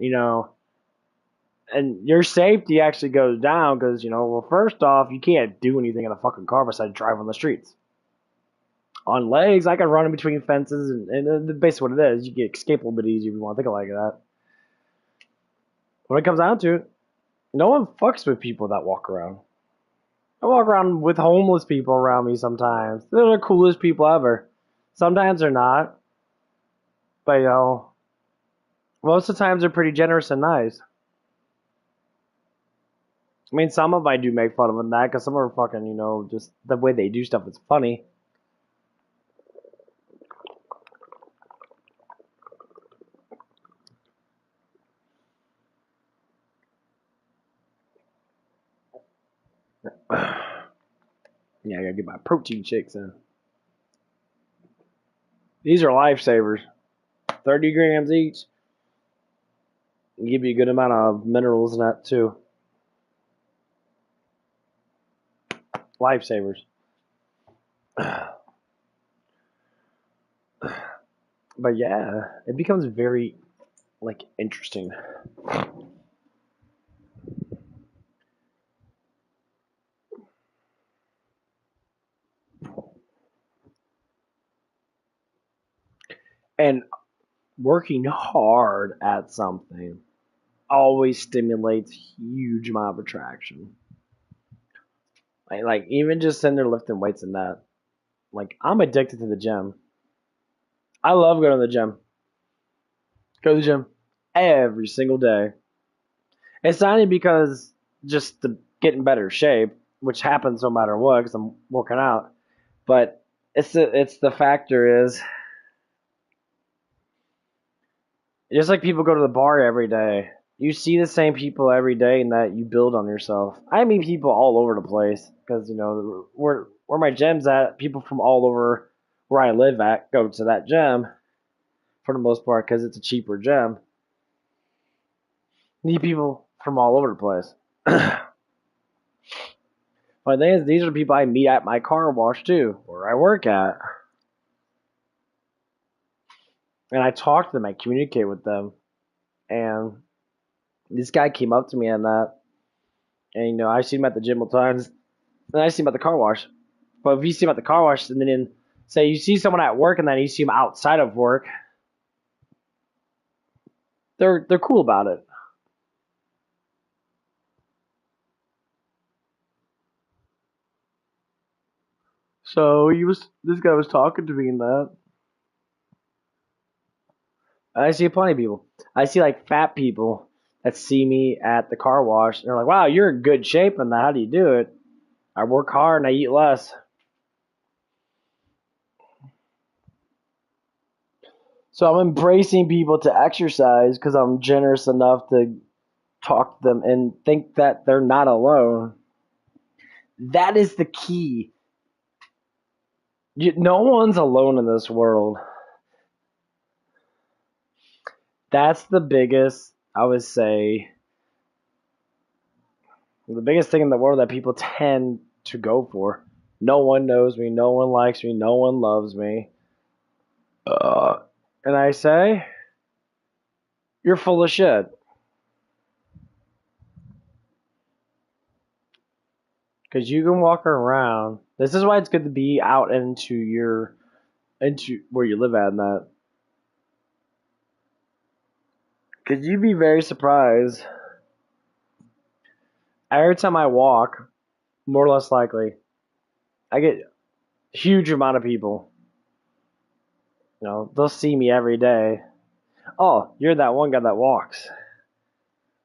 Speaker 1: and your safety actually goes down because, well, first off, you can't do anything in a fucking car besides drive on the streets. On legs, I can run in between fences, and basically what it is, you can escape a little bit easier if you want to think of it like that. When it comes down to it, no one fucks with people that walk around. I walk around with homeless people around me sometimes. They're the coolest people ever. Sometimes they're not. But, most of the times they're pretty generous and nice. I mean, some of them I do make fun of them that, because some are fucking, just the way they do stuff is funny. Yeah, I gotta get my protein shakes in. These are lifesavers. 30 grams each. And give you a good amount of minerals in that too. Lifesavers. But yeah, it becomes very, interesting. And working hard at something always stimulates huge amount of attraction. Like even just sitting there lifting weights and that. Like, I'm addicted to the gym. I love going to the gym. Go to the gym every single day. It's not only because just to get in better shape, which happens no matter what because I'm working out, but it's the factor is just like people go to the bar every day. You see the same people every day, and that you build on yourself. I meet people all over the place because where my gym's at, people from all over where I live at go to that gym for the most part because it's a cheaper gym. Meet people from all over the place. But the thing is, these are the people I meet at my car wash too, where I work at. And I talk to them, I communicate with them. And this guy came up to me on that. And, I see him at the gym all times. And I see him at the car wash. But if you see him at the car wash, and then say you see someone at work and then you see him outside of work, they're cool about it. So this guy was talking to me in that. I see plenty of people. I see fat people that see me at the car wash. And they're like, wow, you're in good shape in that. How do you do it? I work hard and I eat less. So I'm embracing people to exercise because I'm generous enough to talk to them and think that they're not alone. That is the key. No one's alone in this world. That's the biggest, I would say, the biggest thing in the world that people tend to go for. No one knows me. No one likes me. No one loves me. And I say, you're full of shit. Because you can walk around. This is why it's good to be out into where you live at and that. Because you'd be very surprised. Every time I walk, more or less likely, I get Huge amount of people. You know, they'll see me every day. Oh, you're that one guy that walks.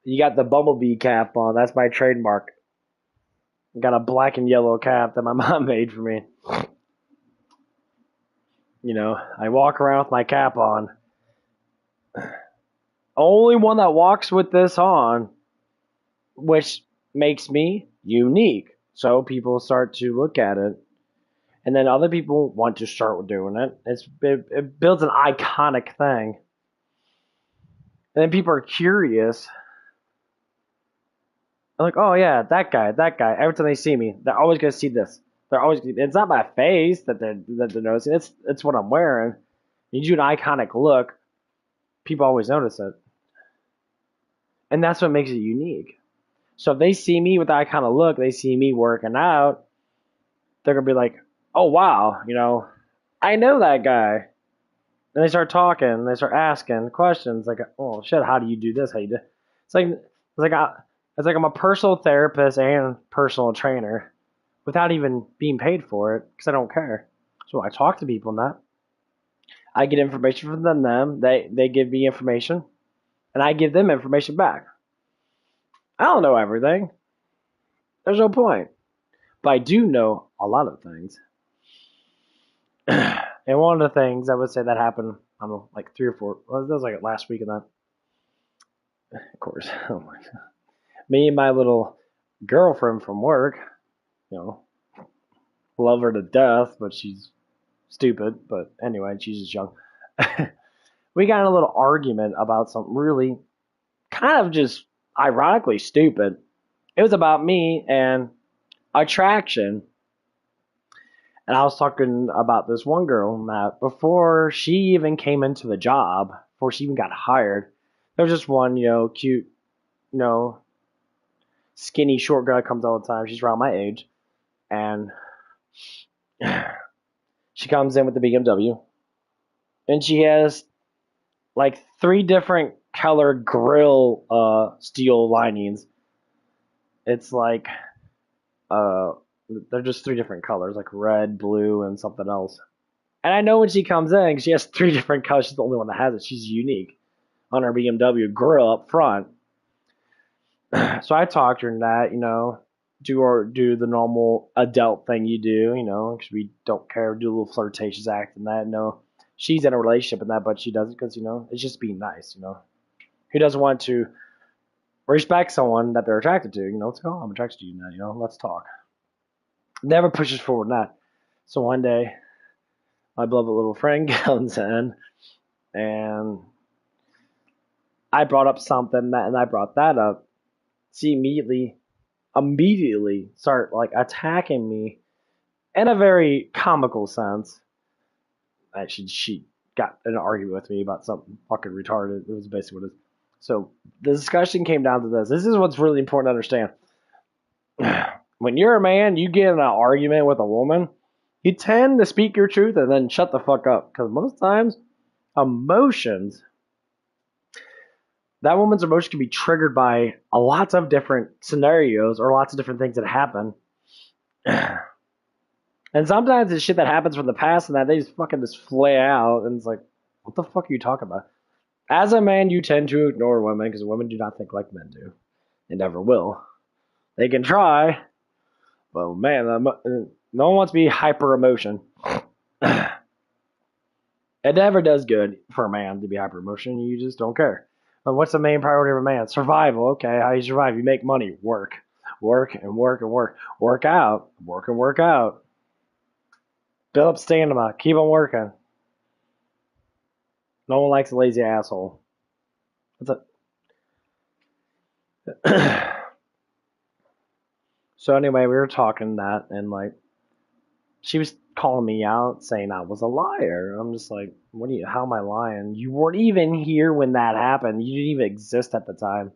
Speaker 1: You got the bumblebee cap on. That's my trademark. Got a black and yellow cap that my mom made for me. You know, I walk around with my cap on. Only one that walks with this on, which makes me unique. So people start to look at it. And then other people want to start doing it. It builds an iconic thing. And then people are curious. They're like, oh yeah, that guy. Every time they see me, they're always gonna see this. They're always. It's not my face that they're noticing. It's what I'm wearing. You do an iconic look. People always notice it, and that's what makes it unique. So if they see me with that kind of look, they see me working out, they're gonna be like, oh wow, you know, I know that guy. And they start talking, they start asking questions like, oh shit, how do you do this? How you do? It's like I'm a personal therapist and personal trainer without even being paid for it because I don't care. So I talk to people and that. I get information from them. They give me information, and I give them information back. I don't know everything. There's no point, but I do know a lot of things. And one of the things I would say that happened, I don't know, like 3 or 4. Well, that was like last week, and that, of course, oh my god, me and my little girlfriend from work, you know, love her to death, but she's stupid. But anyway, she's just young. We got in a little argument about something really kind of just ironically stupid. It was about me and attraction. And I was talking about this one girl that before she even came into the job, before she even got hired, there was just one, you know, cute, you know, skinny, short girl that comes all the time. She's around my age. And she comes in with the BMW. And she has like 3 different color grill steel linings. It's like they're just 3 different colors, like red, blue, and something else. And I know when she comes in, she has 3 different colors. She's the only one that has it. She's unique on her BMW grill up front. So I talked to her in that, you know, do the normal adult thing you do, you know, because we don't care, do a little flirtatious act and that. No, she's in a relationship and that, but she does it because, you know, it's just being nice, you know. Who doesn't want to respect someone that they're attracted to? You know, it's like, oh, I'm attracted to you now, you know, let's talk. Never pushes forward that. So one day, my beloved little friend comes in, and I brought up something and I brought that up. She immediately start like attacking me in a very comical sense. Actually, she got in an argument with me about something fucking retarded. It was basically what it is. So the discussion came down to this. This is what's really important to understand. When you're a man, you get in an argument with a woman, you tend to speak your truth and then shut the fuck up. Because most times, emotions, that woman's emotion can be triggered by a lots of different scenarios or lots of different things that happen. And sometimes it's shit that happens from the past and that they just fucking just flay out. And it's like, what the fuck are you talking about? As a man, you tend to ignore women because women do not think like men do. They never will. They can try, but man, no one wants to be hyper emotion. It never does good for a man to be hyper emotion. You just don't care. But what's the main priority of a man? Survival. Okay, how you survive? You make money. Work. Work and work and work. Work out. Work and work out. Build up stamina. Keep on working. No one likes a lazy asshole. What's up? So anyway, we were talking that, and like, she was calling me out, saying I was a liar. I'm just like, how am I lying? You weren't even here when that happened. You didn't even exist at the time.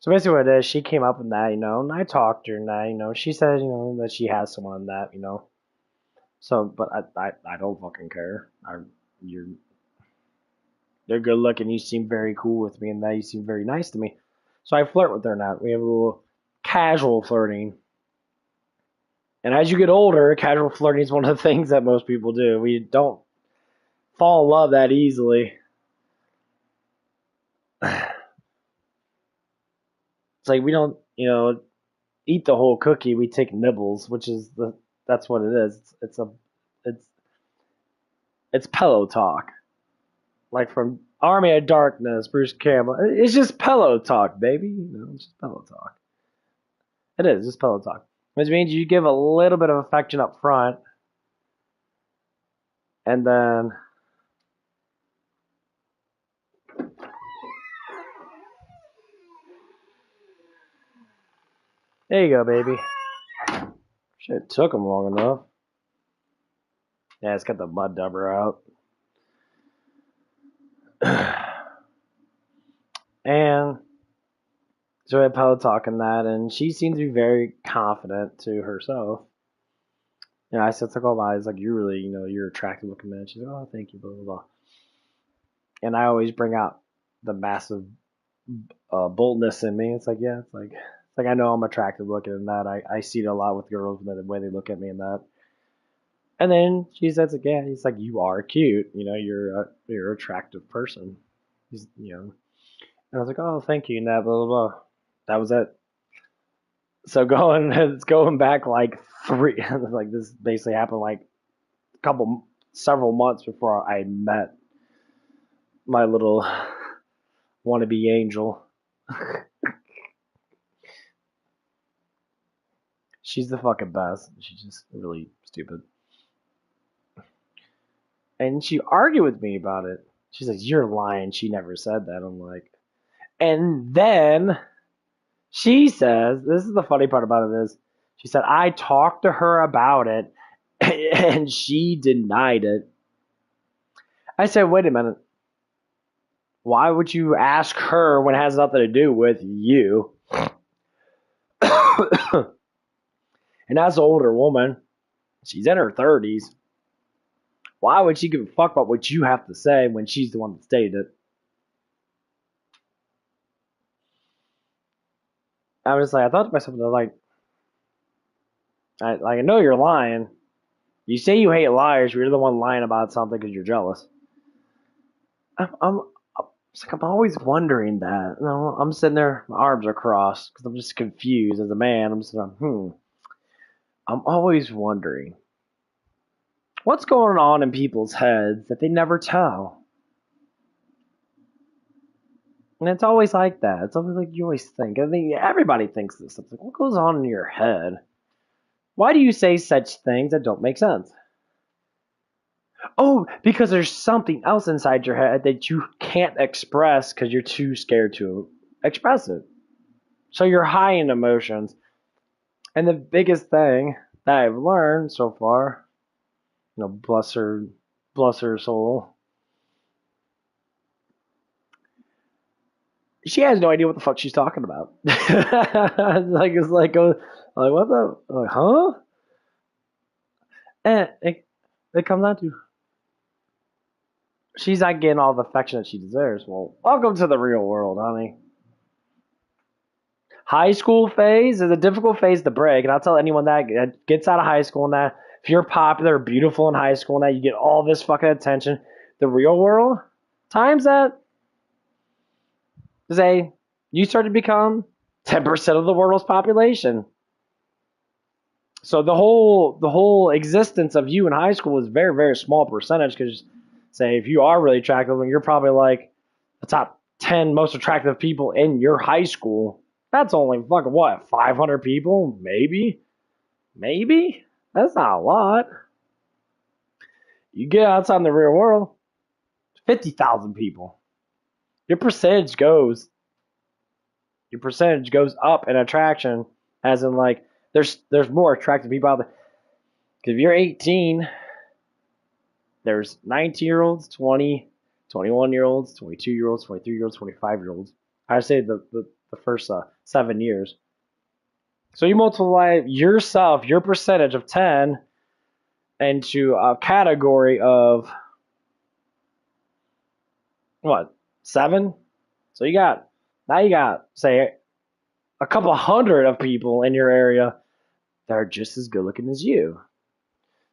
Speaker 1: So basically what it is, she came up with that, you know, and I talked to her and that, you know, she said, you know, that she has someone that, you know. So, but I don't fucking care. You're good looking. You seem very cool with me, and that you seem very nice to me. So I flirt with her now. We have a little casual flirting. And as you get older, casual flirting is one of the things that most people do. We don't fall in love that easily. It's like we don't, eat the whole cookie. We take nibbles, which is that's what it is. It's it's pillow talk, like from Army of Darkness, Bruce Campbell. It's just pillow talk, baby. It's just pillow talk. It is just pillow talk, which means you give a little bit of affection up front, and then there you go, baby. Shit, it took him long enough. Yeah, it's got the mud dubber out. And so we had pillow talking that, and she seemed to be very confident to herself. I said to my eyes, like, you're really, you're attractive looking man. She's like, oh, thank you, blah, blah, blah. And I always bring out the massive boldness in me. It's like, yeah, it's like I know I'm attractive looking and that. I see it a lot with girls, the way they look at me and that. And then she says again, he's like, you are cute. You're an attractive person. And I was like, oh, thank you, and that, blah, blah, blah. That was it. So it's going back like like this basically happened like several months before I met my little wannabe angel. She's the fucking best. She's just really stupid. And she argued with me about it. She's like, you're lying. She never said that. I'm like, and then she says, this is the funny part about it is, she said, I talked to her about it and she denied it. I said, wait a minute. Why would you ask her when it has nothing to do with you? And as an older woman, she's in her 30s. Why would she give a fuck about what you have to say when she's the one that stated it? I was like, I thought to myself, I know you're lying. You say you hate liars, but you're the one lying about something because you're jealous. I'm always wondering that. I'm sitting there, my arms are crossed because I'm just confused as a man. I'm just like, I'm always wondering what's going on in people's heads that they never tell. And it's always like that. It's always like you always think. I mean, everybody thinks this. It's like, what goes on in your head? Why do you say such things that don't make sense? Oh, because there's something else inside your head that you can't express because you're too scared to express it. So you're high in emotions. And the biggest thing that I've learned so far, bless her soul, she has no idea what the fuck she's talking about. It's like what the, like, huh? And it comes down to, she's not getting all the affection that she deserves. Well, welcome to the real world, honey. High school phase is a difficult phase to break, and I'll tell anyone that gets out of high school and that if you're popular, beautiful in high school and that you get all this fucking attention, the real world, times that, say, you start to become 10% of the world's population. So the whole existence of you in high school is very, very small percentage because, say, if you are really attractive and you're probably like the top 10 most attractive people in your high school, that's only fucking what, 500 people? Maybe? That's not a lot. You get outside in the real world, 50,000 people. Your percentage goes up in attraction, as in like there's more attractive people out there. Because if you're 18, there's 19-year-olds, 20, 21-year-olds, 22-year-olds, 23-year-olds, 25-year-olds. I say the first 7 years. So you multiply yourself, your percentage of 10, into a category of what, 7? So you got say a couple hundred of people in your area that are just as good looking as you.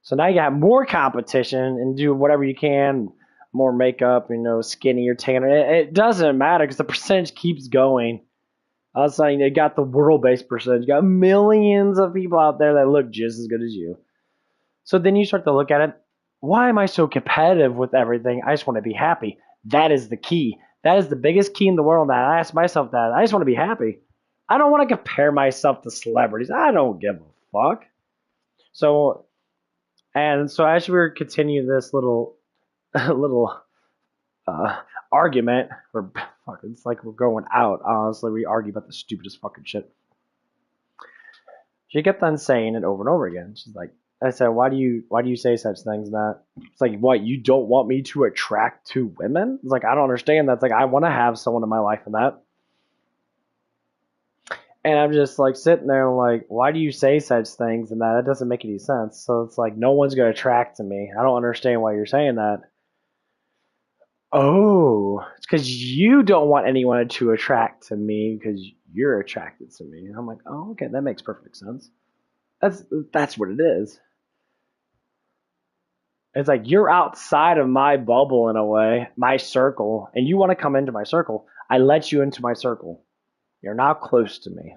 Speaker 1: So now you got more competition and do whatever you can, more makeup, skinny or tanner. It doesn't matter because the percentage keeps going. I was saying you got the world-based percentage. You got millions of people out there that look just as good as you. So then you start to look at it. Why am I so competitive with everything? I just want to be happy. That is the key. That is the biggest key in the world. That I ask myself that. I just want to be happy. I don't want to compare myself to celebrities. I don't give a fuck. So as we continue this little argument, or fuck, it's like we're going out. Honestly, we argue about the stupidest fucking shit. She kept on saying it over and over again. She's like, I said, why do you say such things? That it's like, what, you don't want me to attract to women? It's like, I don't understand that. It's like, I want to have someone in my life and that. And I'm just like sitting there like, why do you say such things and that? It doesn't make any sense. So it's like, no one's going to attract to me. I don't understand why you're saying that. Oh, it's because you don't want anyone to attract to me because you're attracted to me. And I'm like, oh, okay, that makes perfect sense. That's what it is. It's like you're outside of my bubble in a way, my circle, and you want to come into my circle. I let you into my circle. You're now close to me.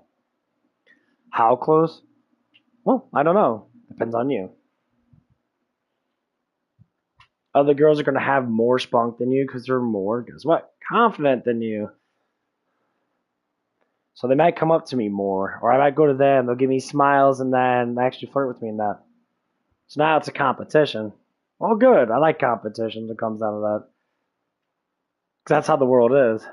Speaker 1: How close? Well, I don't know. Depends on you. Other girls are going to have more spunk than you because they're more, guess what? Confident than you. So they might come up to me more, or I might go to them. They'll give me smiles and then actually flirt with me and that. So now it's a competition. Well, good. I like competition that comes out of that. Because that's how the world is.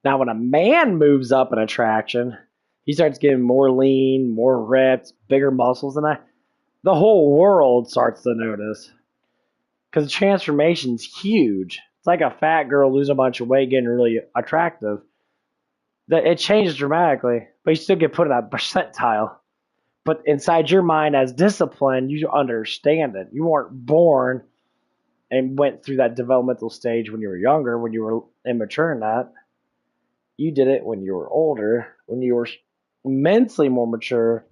Speaker 1: Now, when a man moves up in attraction, he starts getting more lean, more ripped, bigger muscles, and the whole world starts to notice. Because the transformation's huge. It's like a fat girl losing a bunch of weight, getting really attractive. It changes dramatically, but you still get put in that percentile. But inside your mind, as discipline, you understand it. You weren't born and went through that developmental stage when you were younger, when you were immature in that. You did it when you were older, when you were immensely more mature,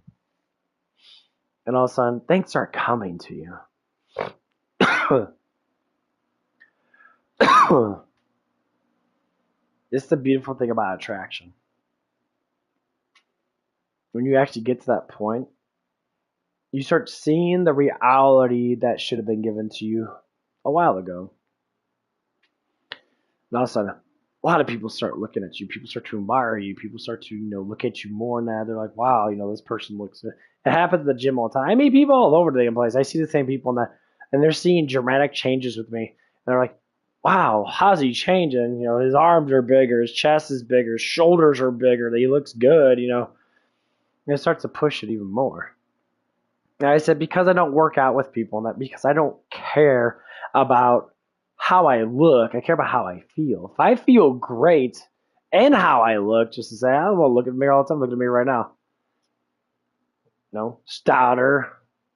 Speaker 1: and all of a sudden, things start coming to you. It's the beautiful thing about attraction. When you actually get to that point, you start seeing the reality that should have been given to you a while ago. And all of a sudden, a lot of people start looking at you. People start to admire you. People start to, look at you more now. They're like, wow, this person looks good. It happens at the gym all the time. I meet people all over the damn place. I see the same people and they're seeing dramatic changes with me. And they're like, wow, how's he changing? His arms are bigger, his chest is bigger, his shoulders are bigger, he looks good, And it starts to push it even more. And I said, because I don't work out with people, and that because I don't care about how I look, I care about how I feel. If I feel great and how I look, just to say, I don't want to look at the mirror all the time, look at me right now. Stouter,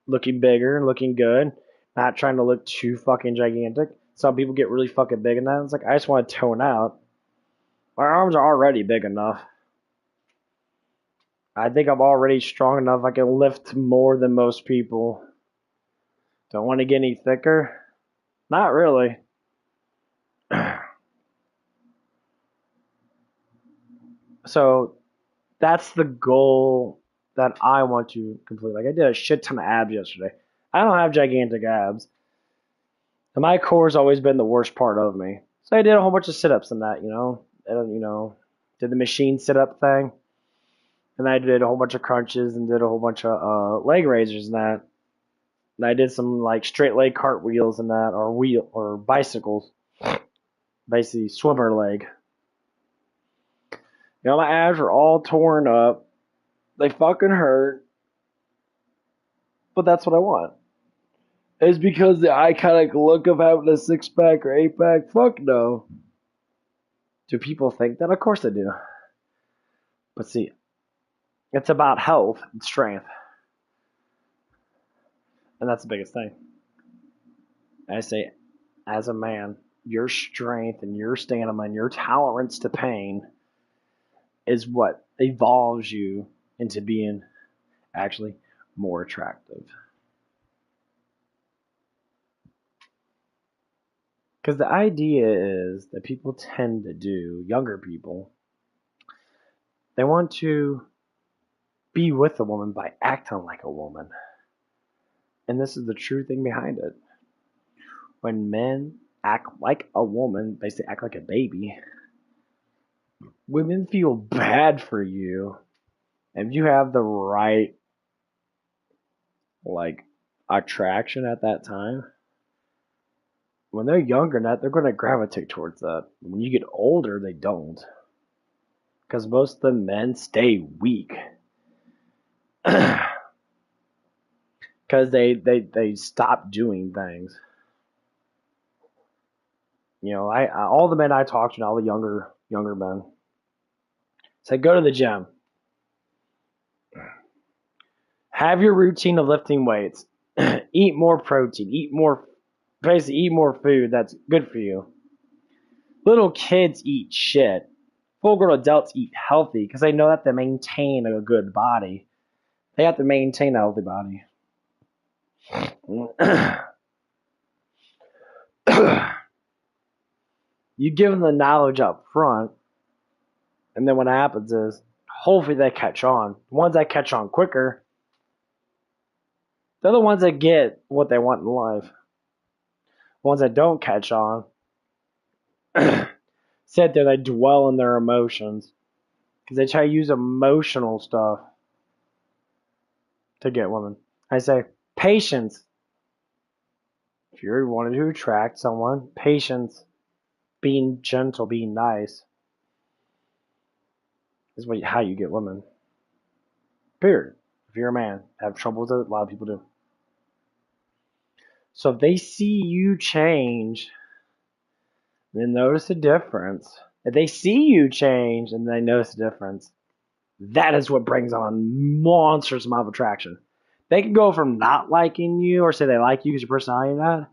Speaker 1: looking bigger, looking good, not trying to look too fucking gigantic. Some people get really fucking big in that. It's like, I just want to tone out. My arms are already big enough. I think I'm already strong enough. I can lift more than most people. Don't want to get any thicker? Not really. So that's the goal that I want to complete. Like I did a shit ton of abs yesterday. I don't have gigantic abs. And my core has always been the worst part of me. So I did a whole bunch of sit-ups in that, And, did the machine sit-up thing. And I did a whole bunch of crunches and did a whole bunch of leg raisers and that. And I did some like straight leg cartwheels and that, or bicycles. Basically swimmer leg. My abs are all torn up. They fucking hurt. But that's what I want. Is because the iconic look of having a 6-pack or 8-pack? Fuck no. Do people think that? Of course they do. But see, it's about health and strength. And that's the biggest thing. I say, as a man, your strength and your stamina and your tolerance to pain is what evolves you into being actually more attractive. Because the idea is that people tend to do, younger people, they want to be with a woman by acting like a woman. And this is the true thing behind it. When men act like a woman, basically act like a baby, women feel bad for you. If you have the right, like, attraction at that time, when they're younger than that, they're going to gravitate towards that. When you get older, they don't. Because most of the men stay weak. Because they stop doing things. You know, I all the men I talk to, all the younger men, say go to the gym. Have your routine of lifting weights. Eat more protein. Eat more food that's good for you. Little kids eat shit. Full-grown adults eat healthy because they know that to maintain a good body. They have to maintain a healthy body. You give them the knowledge up front, and then what happens is, hopefully they catch on. The ones that catch on quicker, they're the ones that get what they want in life. The ones that don't catch on, sit there, they dwell in their emotions. Because they try to use emotional stuff to get women. I say, patience. If you wanted to attract someone, patience, being gentle, being nice, is how you get women. Period. If you're a man, have trouble with it, a lot of people do. So if they see you change, then notice a difference. If they see you change and they notice a difference, that is what brings on monstrous amount of attraction. They can go from not liking you or say they like you because your personality and that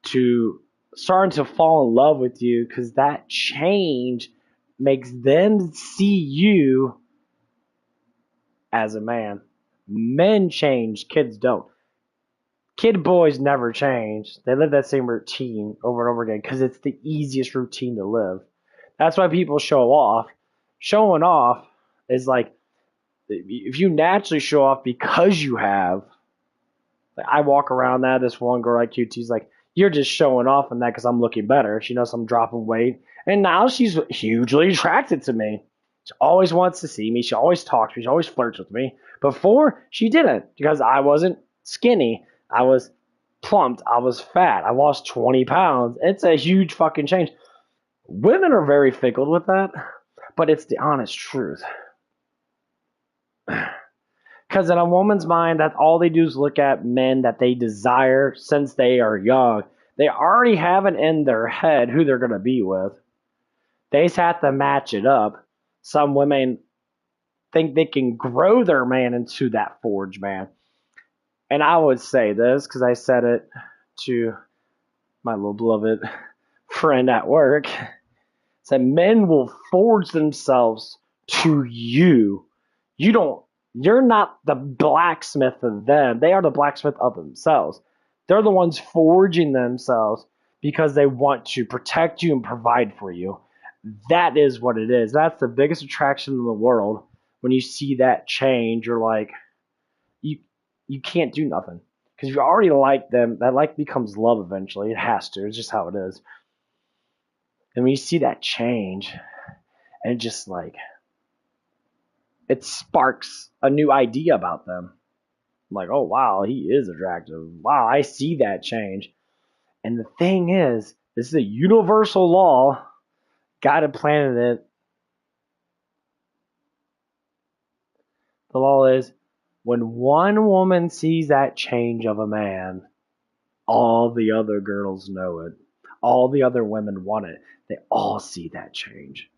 Speaker 1: to starting to fall in love with you because that change makes them see you as a man. Men change, kids don't. Kid boys never change. They live that same routine over and over again because it's the easiest routine to live. That's why people show off. Showing off is like, if you naturally show off because you have, like I walk around that, this one girl at QT's like, you're just showing off in that because I'm looking better. She knows I'm dropping weight. And now she's hugely attracted to me. She always wants to see me. She always talks to me. She always flirts with me. Before, she didn't because I wasn't skinny. I was plumped. I was fat. I lost 20 pounds. It's a huge fucking change. Women are very fickle with that, but it's the honest truth. Because in a woman's mind, that all they do is look at men that they desire since they are young. They already have it in their head who they're going to be with. They just have to match it up. Some women think they can grow their man into that forge man. And I would say this because I said it to my little beloved friend at work. Said men will forge themselves to you. You're not the blacksmith of them. They are the blacksmith of themselves. They're the ones forging themselves because they want to protect you and provide for you. That is what it is. That's the biggest attraction in the world. When you see that change, you're like, you can't do nothing. Because if you already like them, that like becomes love eventually. It has to. It's just how it is. And when you see that change, and just like, it sparks a new idea about them. I'm like, oh, wow, he is attractive. Wow, I see that change. And the thing is, this is a universal law. God had planted it. The law is, when one woman sees that change of a man, all the other girls know it. All the other women want it. They all see that change.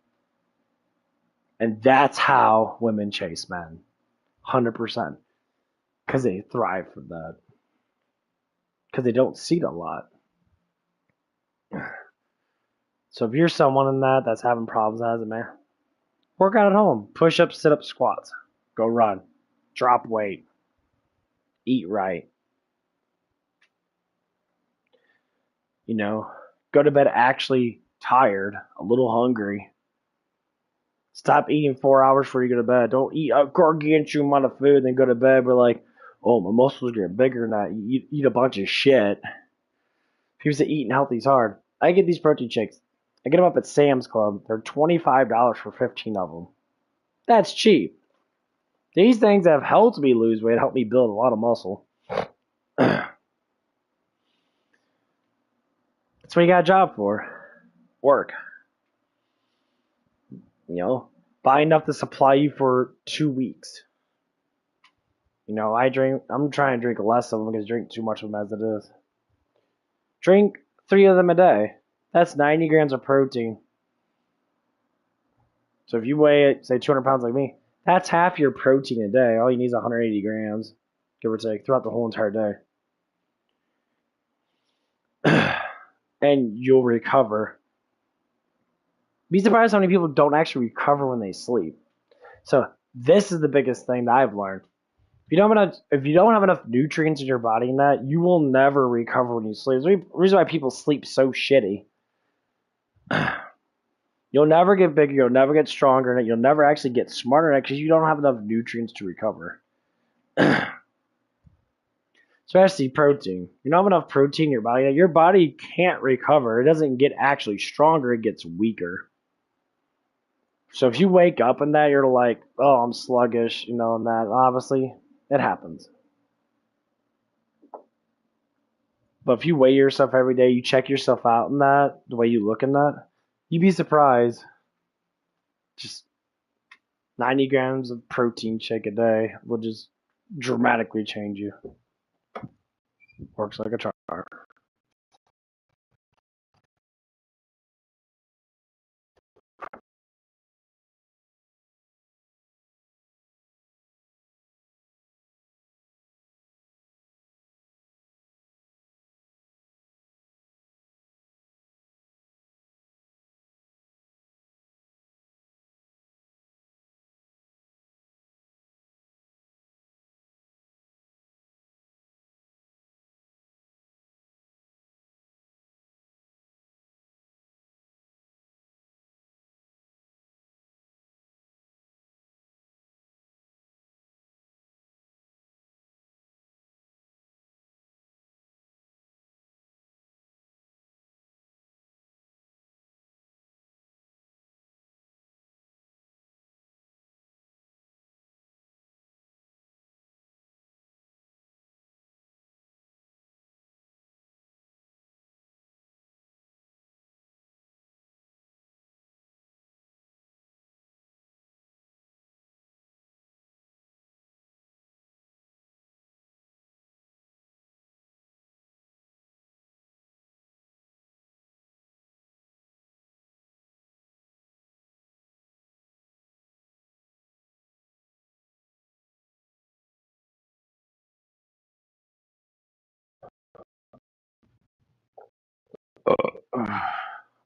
Speaker 1: And that's how women chase men. 100%. Because they thrive from that. Because they don't see it a lot. So if you're someone in that's having problems as a man, work out at home. Push-ups, sit-ups, squats. Go run. drop weight, eat right. You know, go to bed actually tired, a little hungry. Stop eating 4 hours before you go to bed. Don't eat a gargantuan amount of food and then go to bed. We're like, oh, my muscles are getting bigger than that. You eat a bunch of shit. People say eating healthy is hard. I get these protein shakes. I get them up at Sam's Club. They're $25 for 15 of them. That's cheap. These things have helped me lose weight, helped me build a lot of muscle. That's what you got a job for. Work. You know, buy enough to supply you for 2 weeks. You know, I'm trying to drink less of them because I drink too much of them as it is. Drink 3 of them a day. That's 90 grams of protein. So if you weigh, say, 200 pounds like me, that's half your protein a day. All you need is 180 grams, give or take, throughout the whole entire day. And you'll recover. Be surprised how many people don't actually recover when they sleep. So this is the biggest thing that I've learned. If you don't have enough nutrients in your body in that, you will never recover when you sleep. There's a reason why people sleep so shitty. You'll never get bigger, you'll never get stronger in it, you'll never actually get smarter in it because you don't have enough nutrients to recover. Especially protein. You don't have enough protein in your body can't recover. It doesn't get actually stronger, it gets weaker. So if you wake up and that, you're like, oh, I'm sluggish, and that, obviously, it happens. But if you weigh yourself every day, you check yourself out in that, the way you look in that, you'd be surprised. Just 90 grams of protein shake a day will just dramatically change you. Works like a charm.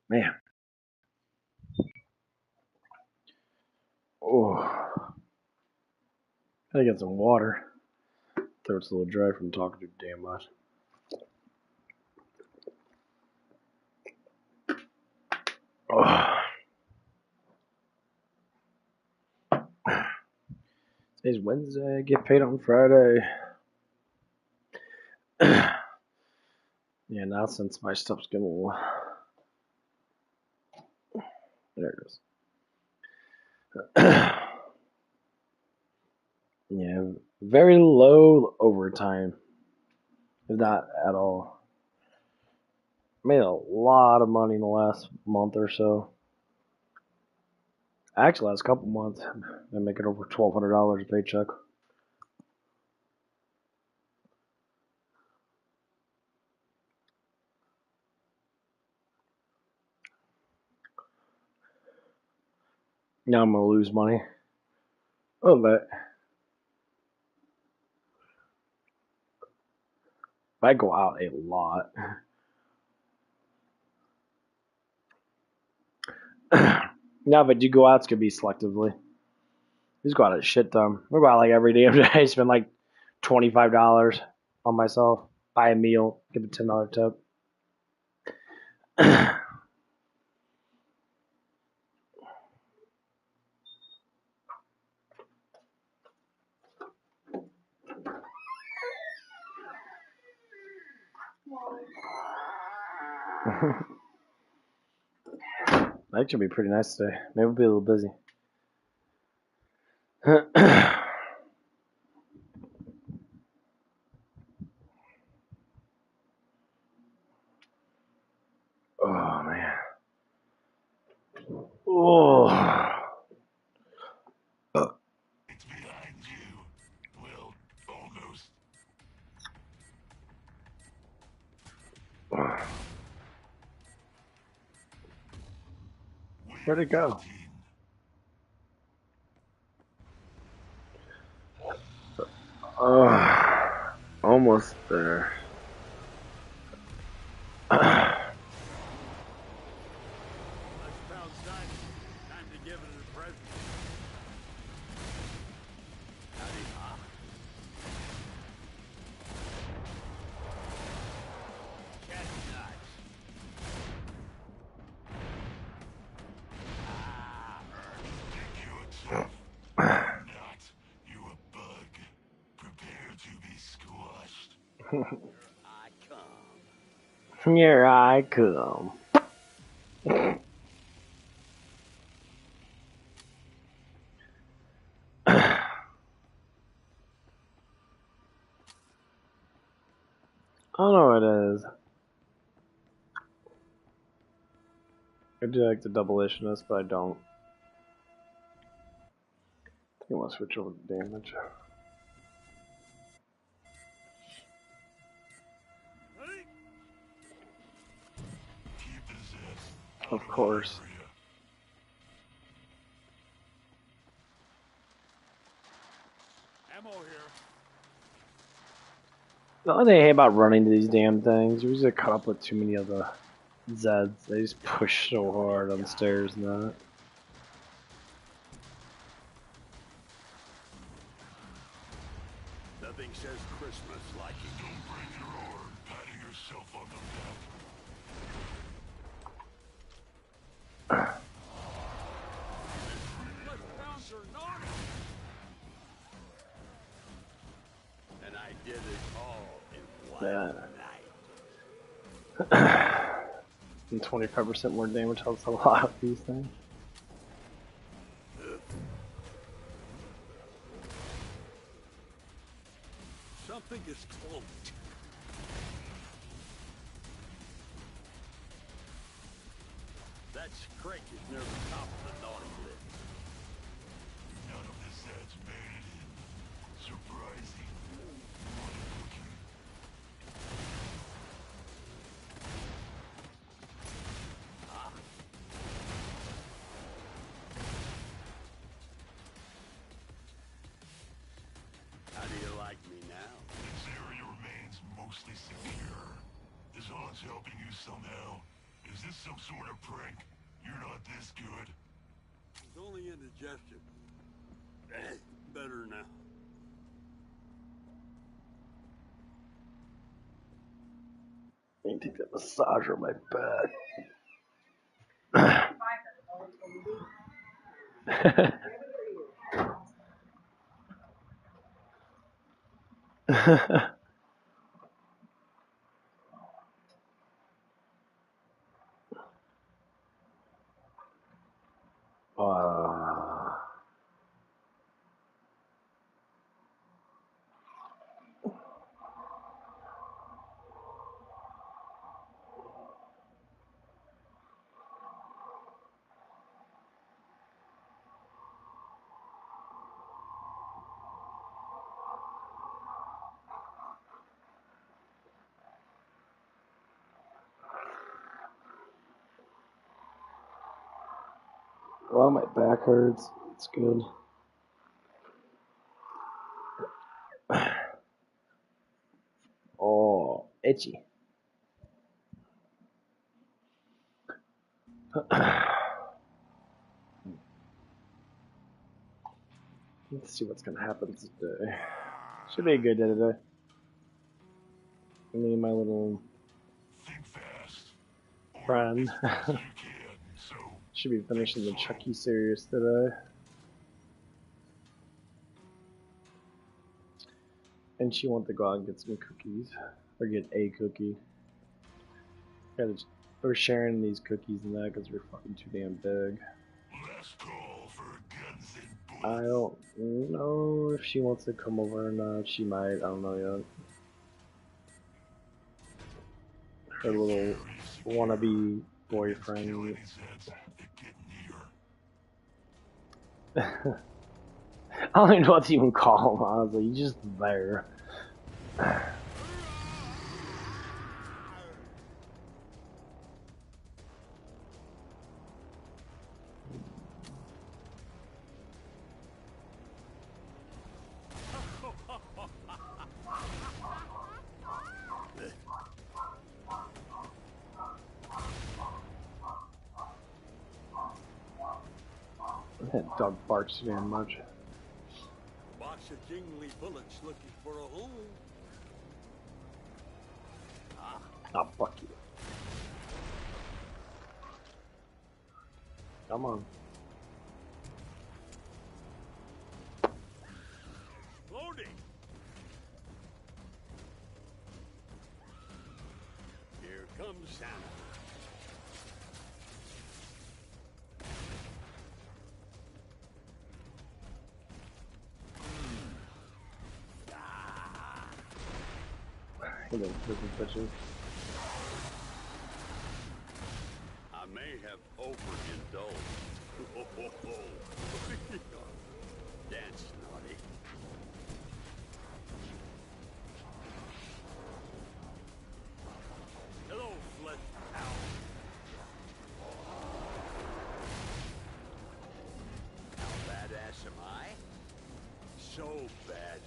Speaker 1: Man. Oh. Gotta get some water. Throat's a little dry from talking too damn much. Oh. Today's Wednesday. Get paid on Friday. Yeah, now since my stuff's getting a little... There it goes. Yeah, very low overtime. If not at all. Made a lot of money in the last month or so. Actually, last couple months, I'm making over $1,200 a paycheck. Now I'm gonna lose money. Oh, but I go out a lot. Now, if I do go out, it's gonna be selectively. Just go out a shit ton. We go out like every damn day. Spend like $25 on myself. Buy a meal. Give a $10 tip. That should be pretty nice today. Maybe we'll be a little busy. Oh man. Oh.
Speaker 3: It's behind you. Well, almost.
Speaker 1: Where'd it go? Oh, almost there.
Speaker 2: Let's pound Simon. Time to give it a present. Howdy, huh? Chestnuts.
Speaker 3: Not. You a bug. Prepare to be squashed.
Speaker 2: I come.
Speaker 1: Here I come. I don't know what it is. I do like the double ishness, but I don't. I think I want to switch over to damage.
Speaker 3: Keep his ass
Speaker 1: Of course.
Speaker 3: area.
Speaker 2: Ammo here.
Speaker 1: The only thing I hate about running to these damn things, you usually cut up with too many of the Zeds. They just push so hard on the stairs and that.
Speaker 2: Nothing says Christmas like it.
Speaker 3: Don't break your arm patting yourself on the back.
Speaker 2: Let's pounce her naughty. And I did it all in one night.
Speaker 1: And 25% more damage helps a lot with these things.
Speaker 2: Something is cloaked. That Scrake is near the top of the naughty list.
Speaker 3: None of the sets made it in. Surprising. What a cookie.
Speaker 2: How do you like me now?
Speaker 3: This area remains mostly secure. Is Hans helping you somehow? Is this some sort of prank? You're not this good.
Speaker 2: It's only indigestion. Better now.
Speaker 1: I need to take that massager on my bed. Well, my back hurts. It's good. Oh, itchy. Let's see what's gonna happen today. Should be a good day today. Me and my little
Speaker 3: Think fast. Or
Speaker 1: friend.
Speaker 3: as fast as you can. So
Speaker 1: Should be finishing the Chucky series today. And she wants to go out and get some cookies. Or get a cookie. We're sharing these cookies and that because we're fucking too damn big.
Speaker 3: last call for guns and
Speaker 1: I
Speaker 3: bullets.
Speaker 1: don't know if she wants to come over or not. She might. I don't know yet. Her little wannabe boyfriend. I don't even know what to even call him, honestly. He's just there. That dog barks too damn much.
Speaker 2: Box of jingly bullets looking for a home.
Speaker 1: Oh, fuck you. Come on.
Speaker 2: Loading. Here comes Santa.
Speaker 1: He doesn't touch it.
Speaker 2: I may have overindulged. Dance, naughty. Hello, flesh hound. How badass am I? So badass.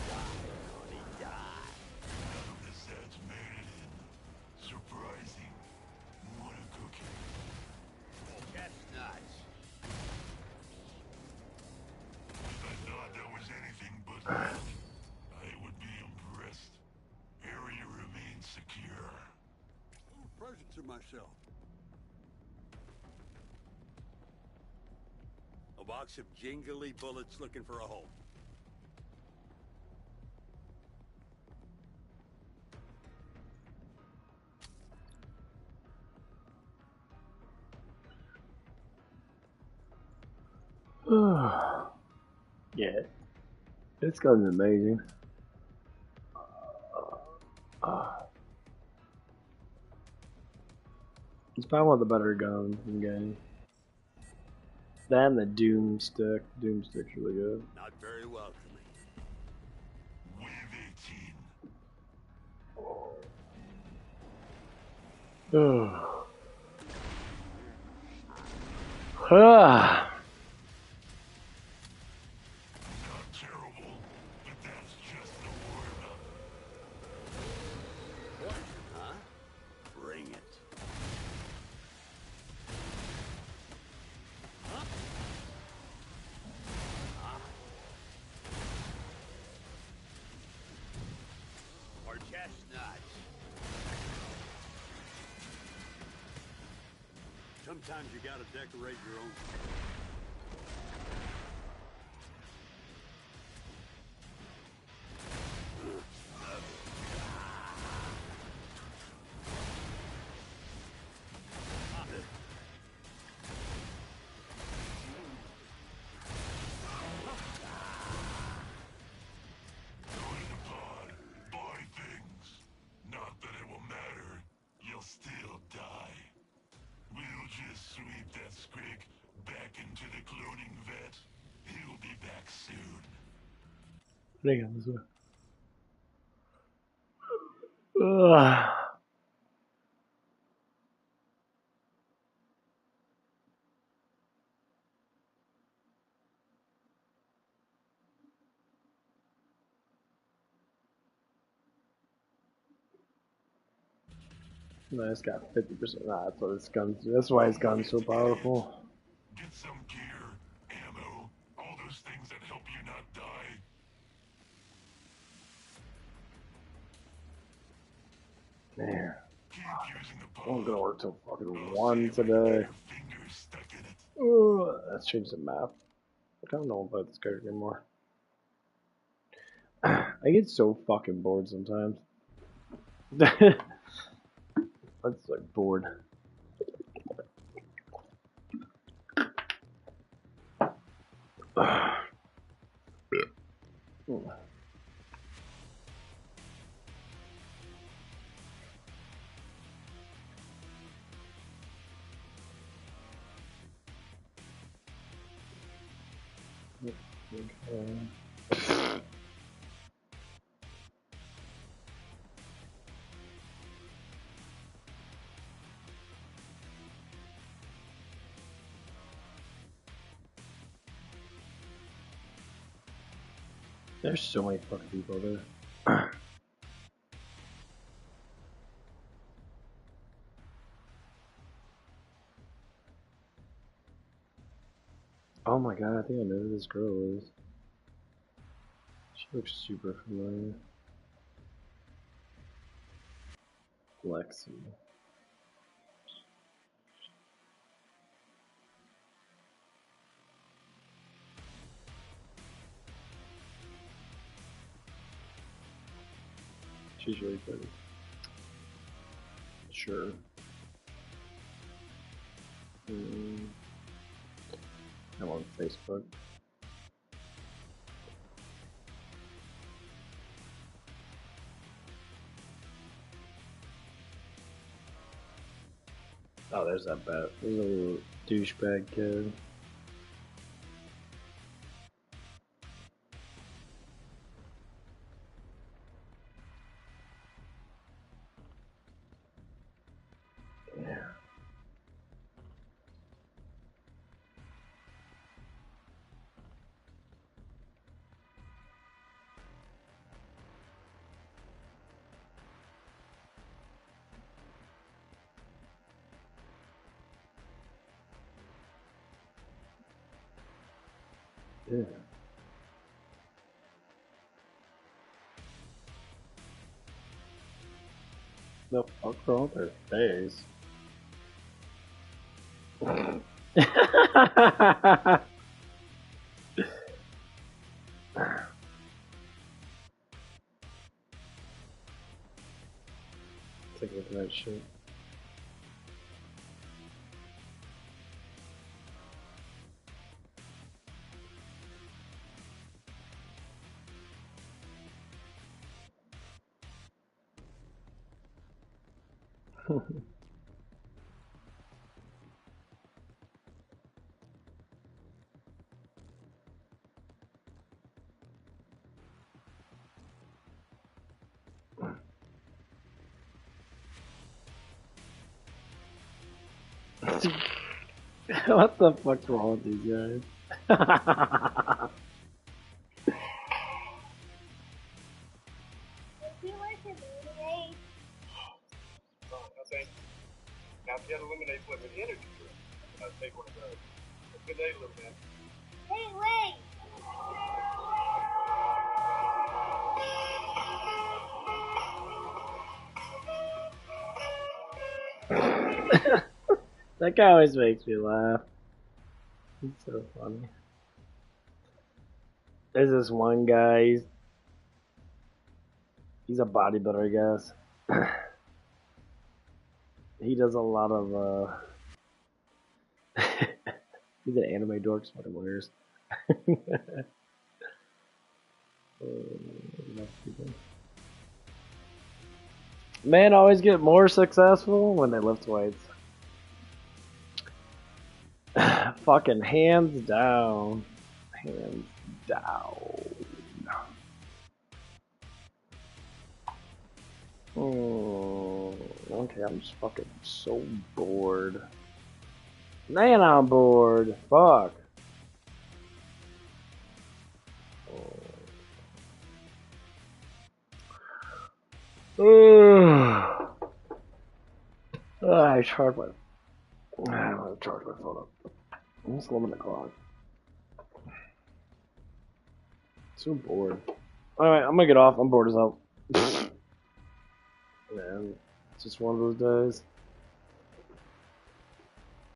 Speaker 2: Die, naughty, die.
Speaker 3: None of the sets made it in. Surprising. Want a cookie?
Speaker 2: Chestnuts.
Speaker 3: If I thought that was anything but luck, I would be impressed. Area remains secure.
Speaker 2: Present to myself. A box of jingly bullets looking for a home.
Speaker 1: Yeah. This gun's amazing. It's probably one of the better guns in the game. That and the Doom stick. Doom stick's really good.
Speaker 2: Not very welcoming.
Speaker 3: Wave 18.
Speaker 1: Ah.
Speaker 3: Not terrible, but that's just the warm-up.
Speaker 2: Huh? Bring it. Huh? Or chestnuts. Sometimes you gotta decorate your own.
Speaker 3: Go to the pod, buy things. Not that it will matter. You'll still die. We'll just sweep that Skrik back into the cloning vet. He'll be back soon.
Speaker 1: Hang on, this way. Ugh. No, it's got 50%. Nah, that's what his gun's do. That's why his gun's so powerful.
Speaker 3: Get some gear, ammo, all those things that help you not die.
Speaker 1: Man,
Speaker 3: Keep using the
Speaker 1: I'm
Speaker 3: pod.
Speaker 1: gonna work till fucking
Speaker 3: I'll
Speaker 1: 1
Speaker 3: save when you got
Speaker 1: today.
Speaker 3: your fingers stuck in it.
Speaker 1: Let's change the map. I don't know about this character anymore. I get so fucking bored sometimes. That's like bored. Okay. There's so many fucking people there. Oh my god, I think I know who this girl is. She looks super familiar. Lexi. She's really pretty. Sure. I'm on Facebook. Oh, there's that bat. There's a little douchebag kid. Yeah. Yeah. The fuck wrong with her face? Take a look at that shit. What the fuck's wrong with these guys?
Speaker 4: Now, if you had a lemonade flavored energy drink, I'd take one of those. Good day, little man.
Speaker 5: Hey, wait!
Speaker 1: That guy always makes me laugh. He's so funny. There's this one guy. He's a bodybuilder, I guess. He does a lot of. He's an anime dork, fucking wears. Men always get more successful when they lift weights. Fucking hands down. Hands down. Okay, I'm just fucking so bored. Man, I'm bored. Fuck. I charge my. I don't want to charge my phone up. Almost 11 o'clock. So bored. Alright, I'm gonna get off. I'm bored as hell. Man, it's just one of those days.